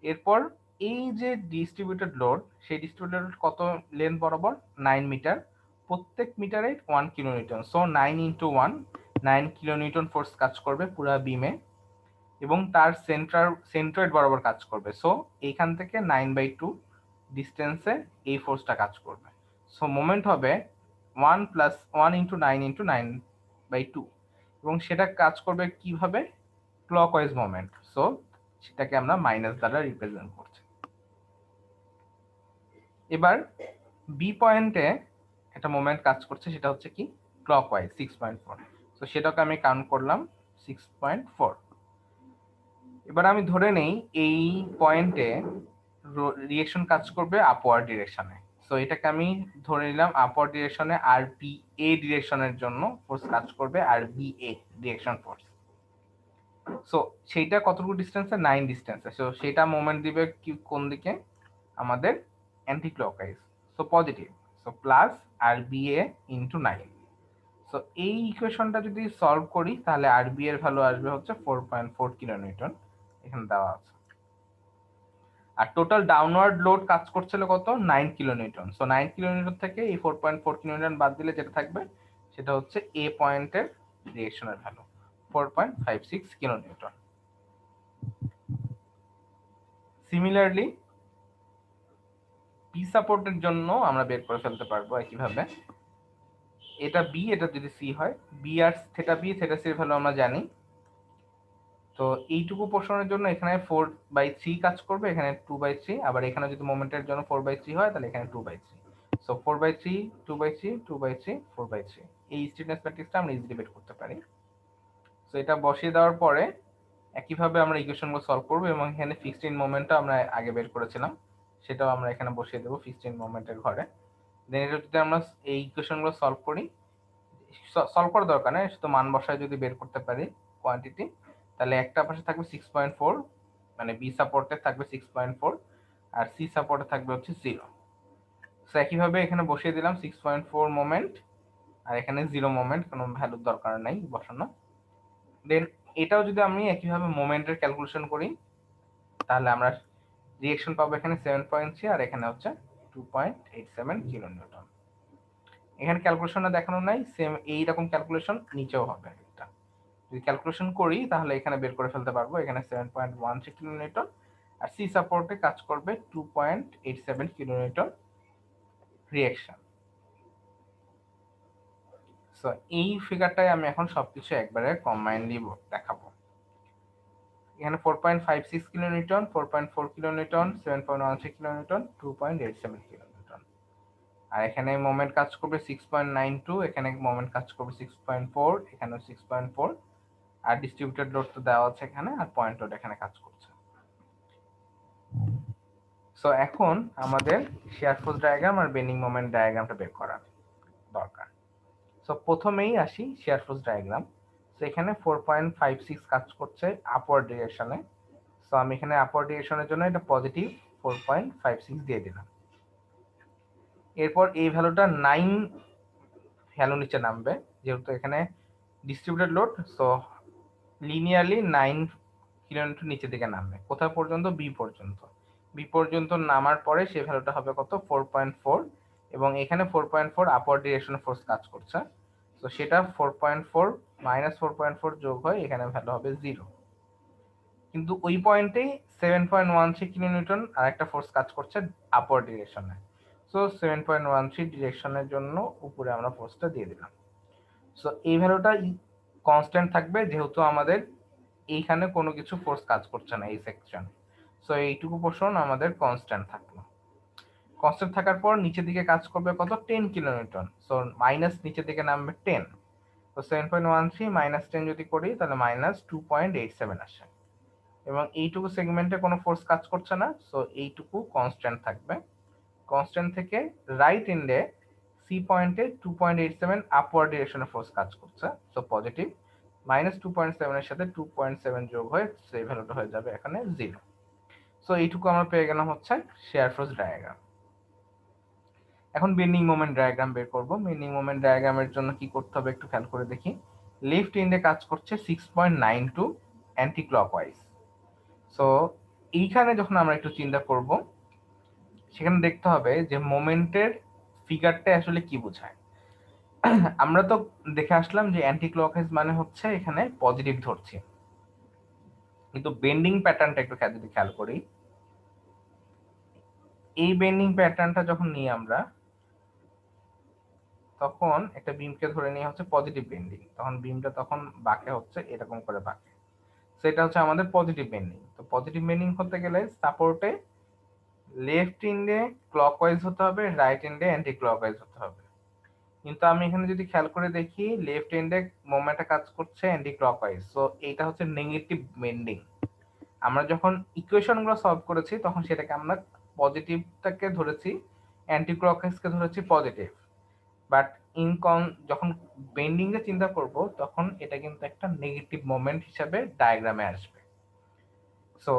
এরপর এই যে ডিস্ট্রিবিউটেড লোড, সেই ডিস্ট্রিবিউটেড লোড কত লেন্থ বরাবর, 9 মিটার, প্রত্যেক মিটারে 1 kilonewton. So 9 into 1, 9 kilonewton force কাজ করবে পুরো বিমে, এবং তার সেন্ট্রয়েড বরাবর কাজ করবে। সো এইখান থেকে 9/2 ডিস্টেন্সে এই ফোর্সটা কাজ করবে। সো মোমেন্ট হবে 1 প্লাস 1 ইন্টু 9 ইন্টু 9/2, এবং সেটা কাজ করবে কিভাবে, ক্লকওয়াইজ মোমেন্ট। সো সেটাকে আমরা মাইনাস দ্বারা রিপ্রেজেন্ট করছি। এবার বি পয়েন্টে একটা মোমেন্ট কাজ করছে, সেটা হচ্ছে কি ক্লকওয়াইজ 6.4। সো সেটাকে আমি কাউন্ট করলাম 6.4। এবার আমি ধরে নেই এই পয়েন্টে রিঅ্যাকশন কাজ করবে আপওয়ার্ড ডিরেকশনে। সো এটাকে আমি ধরে নিলাম আপওয়ার্ড ডিরেকশনে, আর বি এ ডিরেকশনের জন্য ফোর্স কাজ করবে, আর বি এ ডিরেকশন ফোর্স। সো সেইটা কতটুকু ডিস্টেন্সে, 9 ডিস্টেন্সে। সো সেটা মোমেন্ট দিবে কি কোন দিকে, আমাদের anti clockwise, so positive. So plus R B A into 9। So এই ইকুয়েশনটা যদি সলভ করি তাহলে আর বি এর ভ্যালু আসবে হচ্ছে 4.4 কিলোনিউটন, এখানে দেওয়া আছে। আর টোটাল ডাউনওয়ার্ড লোড কাজ করছিল কত, 9 কিলোনিউটন। সো 9 কিলোনিউটন থেকে এই 4.4 কিলোনিউটন বাদ দিলে যেটা থাকবে সেটা হচ্ছে এ পয়েন্টের রিঅ্যাকশনের ভ্যালু 4.56 কিলোনিউটন। সিমিলারলি বি সাপোর্টের জন্য আমরা বের করে ফেলতে পারবো একইভাবে। এটা বি, এটা যদি সি হয়, বি আর থিটা বি থিটা সি এর ভ্যালু আমরা জানি। তো এইটুকু পোর্শনের জন্য এখানে 4/3 কাজ করবে, এখানে 2/3, আবার এখানে যদি মোমেন্টের জন্য 4/3 হয় তাহলে এখানে 2/3। সো 4/3 2/3 2/3 4/3, এই স্টিফনেস ম্যাট্রিক্সটা আমরা ইজিলি বের করতে পারি। সো এটা বসিয়ে দেওয়ার পরে একইভাবে আমরা ইকুয়েশনগুলো সলভ করবো, এবং এখানে ফিক্সড ইন মোমেন্টটা আমরা আগে বের করেছিলাম, সেটাও আমরা এখানে বসিয়ে দেবো ফিক্সড ইন মোমেন্টের ঘরে। দেন এটা যদি আমরা এই ইকুয়েশনগুলো সলভ করি, সলভ করার দরকার নেই, শুধু মান বসায় যদি বের করতে পারি কোয়ান্টিটি, তাহলে একটা পাশে থাকবে 6.4, মানে বি সাপোর্টে থাকবে 6.4, আর সি সাপোর্টে থাকবে হচ্ছে 0। সো একইভাবে এখানে বসিয়ে দিলাম 6.4 মোমেন্ট, আর এখানে 0 মোমেন্ট, কোনো ভ্যালুর দরকার নাই বসানো। দেন এটাও যদি আমি একইভাবে মোমেন্টের ক্যালকুলেশন করি, তাহলে আমরা রিঅ্যাকশন পাবো এখানে 7.3, আর এখানে হচ্ছে 2.87 কিলোনিউটন। এখানে ক্যালকুলেশনটা দেখানো নাই, সেম এইরকম ক্যালকুলেশন নিচেও হবে। এটা যদি ক্যালকুলেশন করি তাহলে এখানে বের করে ফেলতে পারবো, এখানে 7.13 কিলোনিউটন, আর সি সাপোর্টে কাজ করবে 2.87 কিলোনিউটন রিঅ্যাকশন। সো এই ফিগারটাই আমি এখন সবকিছু একবারে কম্বাইনলি দেখাবো। এখানে 4.56 কিলোনিউটন, 4.4 কিলোনিউটন, 7.13 কিলোনিউটন, 2.87 কিলোনিউটন। আর এখানে মোমেন্ট কাজ করবে 6.92, এখানে মোমেন্ট কাজ করবে 6.4, এখানেও 6.4, আর ডিস্ট্রিবিউটেড লোড তো দেওয়া আছে এখানে, আর পয়েন্ট লোড এখানে কাজ করছে। সো এখন আমাদের শিয়ার ফোর্স ডায়াগ্রাম আর বেন্ডিং মোমেন্ট ডায়াগ্রামটা বের করার দরকার। সো প্রথমেই আসি শিয়ার ফোর্স ডায়াগ্রাম। তো এখানে 4.56 কাজ করছে আপওয়ার্ড ডিরেকশনে। সো আমি এখানে আপওয়ার্ড ডিরেকশনের জন্য এটা পজিটিভ 4.56 দিয়ে দিলাম। এরপর এই ভ্যালুটা 9 ভ্যালু নিচে নামবে, যেহেতু এখানে distributed load, so linearly 9 kilometre নিচে দিকে নামবে। কোথায় পর্যন্ত? বি পর্যন্ত। বি পর্যন্ত নামার পরে সেই ভ্যালুটা হবে কত? 4.4, এবং এখানে 4.4 আপওয়ার্ড ডিরেকশনে ফোর্স কাজ করছে, তো সেটা 4.4 মাইনাস 4.4 যোগ হয়, এখানে ভ্যালু হবে 0। কিন্তু ওই পয়েন্টেই 7.13 কিলোনিউটন আর একটা ফোর্স কাজ করছে আপওয়ার্ড ডিরেকশনে। সো 7.13 ডিরেকশনের জন্য উপরে আমরা ফোর্সটা দিয়ে দিলাম। সো এই ভ্যালুটা কনস্ট্যান্ট থাকবে, যেহেতু আমাদের এইখানে কোনো কিছু ফোর্স কাজ করছে না এই সেকশন। সো এইটুকু পোর্শন আমাদের কনস্ট্যান্ট থাকলো। কনস্ট্যান্ট থাকার পর নিচের দিকে কাজ করবে কত? 10 কিলোনিউটন। সো মাইনাস নিচের দিকে নামবে 10। তো 7.13 মাইনাস 10 যদি করি তাহলে মাইনাস 2.87 আসে, এবং এইটুকু সেগমেন্টে কোনো ফোর্স কাজ করছে না, সো এইটুকু কনস্ট্যান্ট থাকবে। কনস্ট্যান্ট থেকে রাইট এন্ডে সি পয়েন্টে 2.87 আপওয়ার্ড ডিরেকশনে ফোর্স কাজ করছে, সো পজিটিভ। মাইনাস 2.7 এর সাথে 2.7 যোগ হয়ে সেই ভ্যালুটা হয়ে যাবে এখানে 0। সো এইটুকু আমরা পেয়ে গেলাম হচ্ছে শেয়ার ফোর্স ডায়াগ্রাম। এখন বেন্ডিং মোমেন্ট ডায়াগ্রাম বের করব। বেন্ডিং মোমেন্ট ডায়াগ্রামের জন্য কি করতে হবে একটু খেয়াল করে দেখি। লেফট এন্ডে কাজ করছে 6.92 অ্যান্টি ক্লকওয়াইজ। সো এইখানে যখন আমরা একটু চিন্তা করব, সেখানে দেখতে হবে যে মোমেন্টের ফিগারটা আসলে কি বোঝায়। আমরা তো দেখে আসলাম যে অ্যান্টি ক্লকওয়াইজ মানে হচ্ছে এখানে পজিটিভ ধরছি, কিন্তু বেন্ডিং প্যাটার্নটা একটু যদি খেয়াল করি, এই বেন্ডিং প্যাটার্নটা যখন নিই আমরা, তখন একটা বিমকে ধরে নিয়ে হচ্ছে পজিটিভ বেন্ডিং, তখন বিমটা তখন বাঁকে হচ্ছে এরকম করে বাঁকে, সেটা হচ্ছে আমাদের পজিটিভ বেন্ডিং। তো পজিটিভ বেন্ডিং হতে গেলে সাপোর্টে লেফট এন্ডে ক্লকওয়াইজ হতে হবে, রাইট এন্ডে অ্যান্টি ক্লকওয়াইজ হতে হবে। কিন্তু আমি এখানে যদি খেয়াল করে দেখি, লেফট এন্ডে মোমেন্টটা কাজ করছে অ্যান্টি ক্লকওয়াইজ, সো এইটা হচ্ছে নেগেটিভ বেন্ডিং। আমরা যখন ইকুয়েশনগুলো সলভ করেছি তখন সেটাকে আমরা পজিটিভটাকে ধরেছি, অ্যান্টি ক্লকওয়াইজকে ধরেছি পজিটিভ, বাট যখন বেন্ডিং এ চিন্তা করব তখন এটা কিন্তু একটা নেগেটিভ মোমেন্ট হিসাবে ডায়াগ্রামে আসবে। সো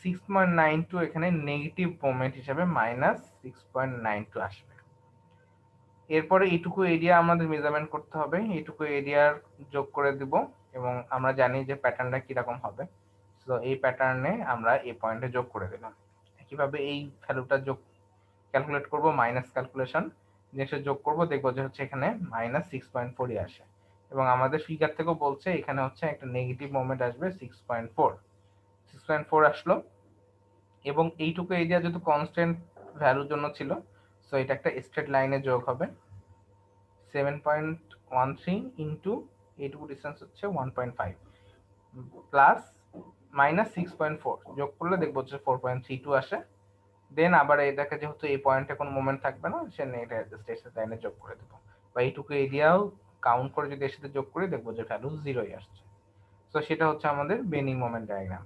6.92 এখানে নেগেটিভ মোমেন্ট হিসাবে মাইনাস 6.92 আসবে। এরপরে এইটুকু এরিয়া আমাদের মেজারমেন্ট করতে হবে, এইটুকু এরিয়ার যোগ করে দিব, এবং আমরা জানি যে প্যাটার্নটা কিরকম হবে। সো এই প্যাটার্নে আমরা এই পয়েন্টে যোগ করে দিলাম। কিভাবে এই ভ্যালুটা যোগ ক্যালকুলেট করব? মাইনাস ক্যালকুলেশন জিনিসটা যোগ করব, দেখবো যে হচ্ছে এখানে মাইনাস 6.4 আসে, এবং আমাদের ফিগার থেকেও বলছে এখানে হচ্ছে একটা নেগেটিভ মোমেন্ট আসবে 6.4 আসলো। এবং এইটুকু এরিয়া যেহেতু কনস্ট্যান্ট ভ্যালুর জন্য ছিল, সো এটা একটা স্ট্রেট লাইনে যোগ হবে। 7.13 ইন্টু এইটুকু ডিস্টেন্স হচ্ছে 1.5 প্লাস মাইনাস 6.4 যোগ করলে দেখবো হচ্ছে 4.32 আসে। দেন আবার এটাকে যেহেতু এই পয়েন্টে কোনো মোমেন্ট থাকবে না, সে এটা স্টেশন লাইনে যোগ করে দেবো, বা এইটুকু এরিয়াও কাউন্ট করে যদি এর সাথে যোগ করি দেখবো যে ভ্যালু 0ই আসছে। তো সেটা হচ্ছে আমাদের বেন্ডিং মোমেন্ট ডায়াগ্রাম।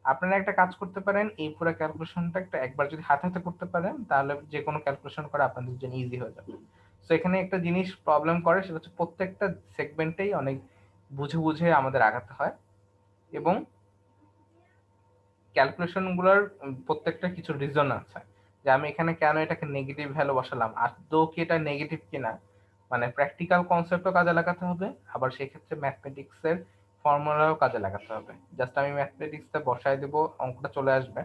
আপনারা একটা কাজ করতে পারেন, এই পুরো ক্যালকুলেশনটা একটা একবার যদি হাতে হাতে করতে পারেন তাহলে যে কোনো ক্যালকুলেশন করা আপনাদের জন্য ইজি হয়ে যাবে। তো এখানে একটা জিনিস প্রবলেম করে, সেটা হচ্ছে প্রত্যেকটা সেগমেন্টেই অনেক বুঝে বুঝে আমাদের আগাতে হয়, এবং ক্যালকুলেশন গুলোর প্রত্যেকটা কিছু রিজন আছে, যে আমি এখানে কেন এটাকে নেগেটিভ ভ্যালু বসালাম, আদৌ কি এটা নেগেটিভ কিনা, মানে প্র্যাকটিক্যাল কনসেপ্টও কাজে লাগাতে হবে, আবার সেই ক্ষেত্রে ম্যাথমেটিক্স এর ফর্মুলাও কাজে লাগাতে হবে। জাস্ট আমি ম্যাথমেটিক্সে বসায় দেব, অঙ্কটা চলে আসবে,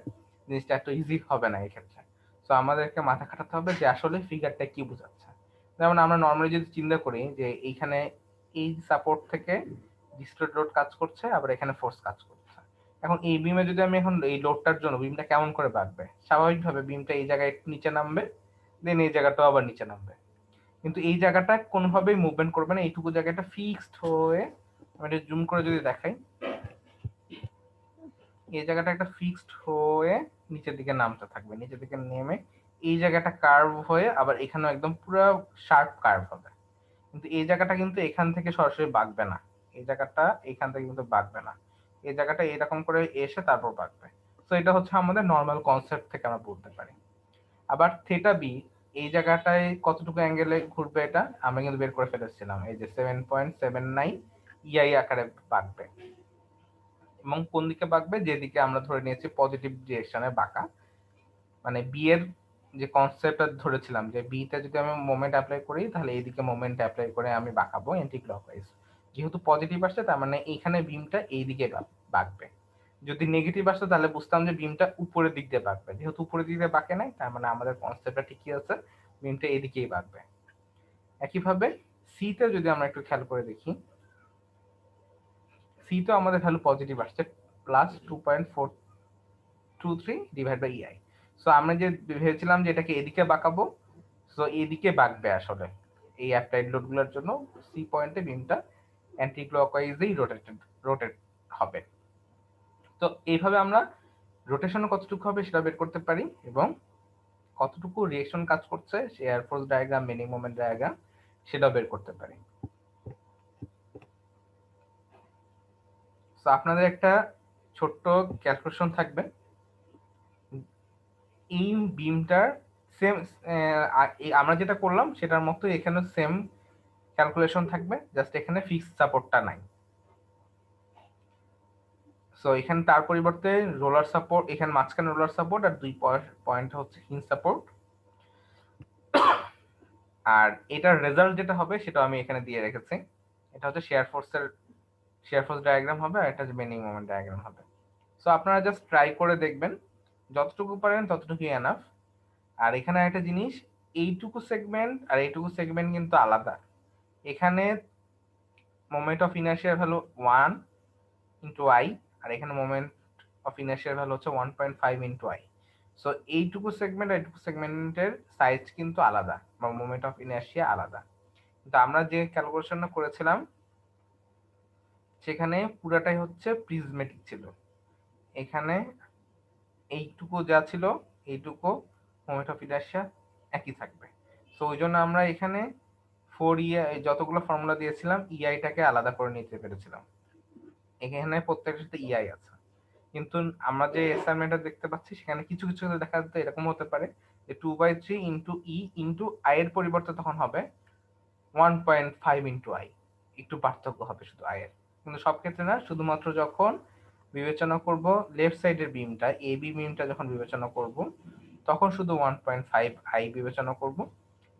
জিনিসটা এত ইজি হবে না এই ক্ষেত্রে। তো আমাদেরকে মাথা খাটাতে হবে যে আসলে ফিগারটা কি বোঝাচ্ছে। যেমন আমরা নর্মালি যদি চিন্তা করি যে এইখানে এই সাপোর্ট থেকে ডিস্ট্রিবিউটেড লোড কাজ করছে, আবার এখানে ফোর্স কাজ করছে। এখন এই বিমে যদি আমি এখন এই লোডটার জন্য বিমটা কেমন করে বাঁকবে, স্বাভাবিকভাবে বিমটা এই জায়গায় একটু নিচে নামবে, দেন এই জায়গাটাও আবার নিচে নামবে, কিন্তু এই জায়গাটা কোনোভাবেই মুভমেন্ট করবে না, এইটুকু জায়গাটা ফিক্সড হয়ে, আমি এটা জুম করে যদি দেখাই, এই জায়গাটা একটা ফিক্সড হয়ে নিচের দিকে নামতে থাকবে, নিচের দিকে নেমে এই জায়গাটা কার্ভ হয়ে আবার এখানেও একদম পুরো শার্প কার্ভ হবে, কিন্তু এই জায়গাটা কিন্তু এখান থেকে সরাসরি বাঁকবে না, এই জায়গাটা এখান থেকে কিন্তু বাঁকবে না, এই জায়গাটা এরকম করে এসে তারপর বাঁকবে। তো এটা হচ্ছে আমাদের নর্মাল কনসেপ্ট থেকে আমরা বলতে পারি। আবার থিটা বি এই জায়গাটায় কতটুকু অ্যাঙ্গেলে ঘুরবে এটা আমরা কিন্তু বের করে ফেলেছিলাম, এই যে 7.79 ইআই আকারে বাঁকবে, এবং কোন দিকে বাঁকবে, যেদিকে আমরা ধরে নিয়েছি পজিটিভ ডিরেকশনে বাঁকা, মানে বি এর যে কনসেপ্টটা ধরেছিলাম যে বিতে যদি আমি মোমেন্ট অ্যাপ্লাই করি তাহলে এইদিকে মোমেন্ট অ্যাপ্লাই করে আমি বাঁকাবো অ্যান্টি ক্লকওয়াইজ। যেহেতু পজিটিভ আসছে তার মানে এইখানে বিমটা এইদিকে বাঁকবে। যদি নেগেটিভ আসতো তাহলে বুঝতাম যে বিমটা উপরের দিক দিয়ে বাঁকবে, যেহেতু উপরের দিক দিয়ে বাঁকে নাই তার মানে আমাদের কনসেপ্টটা ঠিকই আছে, বিমটা এদিকেই বাঁকবে। একইভাবে সিতে যদি আমরা একটু খেয়াল করে দেখি, সিতে আমাদের ভ্যালু পজিটিভ আসছে plus 2.423 divide by EI. So আমরা যে ভেবেছিলাম যে এটাকে এদিকে বাঁকাবো, সো এদিকে বাঁকবে আসলে এই অ্যাপ্লাইড লোডগুলোর জন্য সি পয়েন্টে বিমটা অ্যান্টি ক্লকওয়াইজেই রোটেট হবে। তো এইভাবে আমরা রোটেশন কতটুকু হবে সেটা বের করতে পারি, এবং কতটুকু রিয়েকশন কাজ করছে সে এয়ারফোর্স ডায়াগ্রাম, বেন্ডিং মোমেন্ট ডায়াগ্রাম সেটাও বের করতে পারি। তো আপনাদের একটা ছোট্ট ক্যালকুলেশন থাকবে, এই বিমটার সেম আমরা যেটা করলাম সেটার মতো এখানে সেম ক্যালকুলেশন থাকবে, জাস্ট এখানে ফিক্সড সাপোর্টটা নাই। সো এখানে তার পরিবর্তে রোলার সাপোর্ট, এখানে মাঝখানে রোলার সাপোর্ট আর 2 পয়েন্ট হচ্ছে হিঞ্জ সাপোর্ট। আর এটার রেজাল্ট যেটা হবে সেটা আমি এখানে দিয়ে রেখেছি, এটা হচ্ছে শেয়ার ফোর্স ডায়াগ্রাম হবে, আর এটা হচ্ছে বেন্ডিং মোমেন্ট ডায়াগ্রাম হবে। সো আপনারা জাস্ট ট্রাই করে দেখবেন, যতটুকু পারেন ততটুকুই এনাফ। আর এখানে একটা জিনিস, এইটুকু সেগমেন্ট আর এইটুকু সেগমেন্ট কিন্তু আলাদা। এখানে মোমেন্ট অফ ইনার্শিয়ার ভ্যালু 1 ইন্টু আই, আর এখানে মোমেন্ট অফ ইনার্শিয়ার ভ্যালু হচ্ছে 1.5 ইন্টু আই। সো এইটুকু সেগমেন্ট আর এইটুকু সেগমেন্টের সাইজ কিন্তু আলাদা, বা মোমেন্ট অফ ইনার্শিয়া আলাদা। কিন্তু আমরা যে ক্যালকুলেশনটা করেছিলাম সেখানে পুরাটাই হচ্ছে প্রিজমেটিক ছিল, এখানে এইটুকু যা ছিল এইটুকু মোমেন্ট অফ ইনার্শিয়া একই থাকবে। সো ওই জন্য আমরা এখানে 4 যতগুলো ফর্মুলা দিয়েছিলাম ইআইটাকে আলাদা করে নিতে পেরেছিলাম, এখানে প্রত্যেকটার সাথে ইআই আছে। কিন্তু আমরা যে অ্যাসাইনমেন্টটা দেখতে পাচ্ছি সেখানে কিছু কিছু দেখা যাচ্ছে এরকম হতে পারে যে 2/3 ইন্টু ই ইন্টু আই এর পরিবর্তে তখন হবে 1.5 ইন্টু আই, একটু পার্থক্য হবে শুধু আই এর। কিন্তু সব ক্ষেত্রে না, শুধুমাত্র যখন বিবেচনা করব লেফট সাইডের বিমটা, এবি বিমটা যখন বিবেচনা করব তখন শুধু 1.5 আই বিবেচনা করব,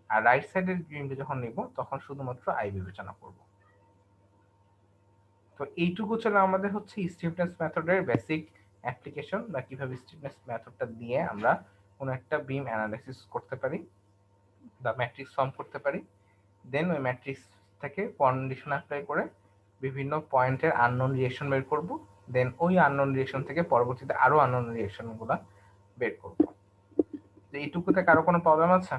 আর রাইট সাইডের বিমটা যখন নিব তখন শুধুমাত্র আই বিবেচনা করব। তো এইটুকু ছিল আমাদের হচ্ছে স্টিফনেস মেথডের বেসিক অ্যাপ্লিকেশন, বা কিভাবে স্টিফনেস মেথডটা দিয়ে আমরা কোনো একটা বিম অ্যানালাইসিস করতে পারি বা ম্যাট্রিক্স ফর্ম করতে পারি। দেন ওই ম্যাট্রিক্স থেকে কন্ডিশন অ্যাপ্লাই করে বিভিন্ন পয়েন্টের আননোন রিয়েকশন বের করব, দেন ওই আননোন রিয়েকশন থেকে পরবর্তীতে আরো আননোন রিয়েকশনগুলো বের করব। তো এইটুকুতে কারো কোনো প্রবলেম আছে?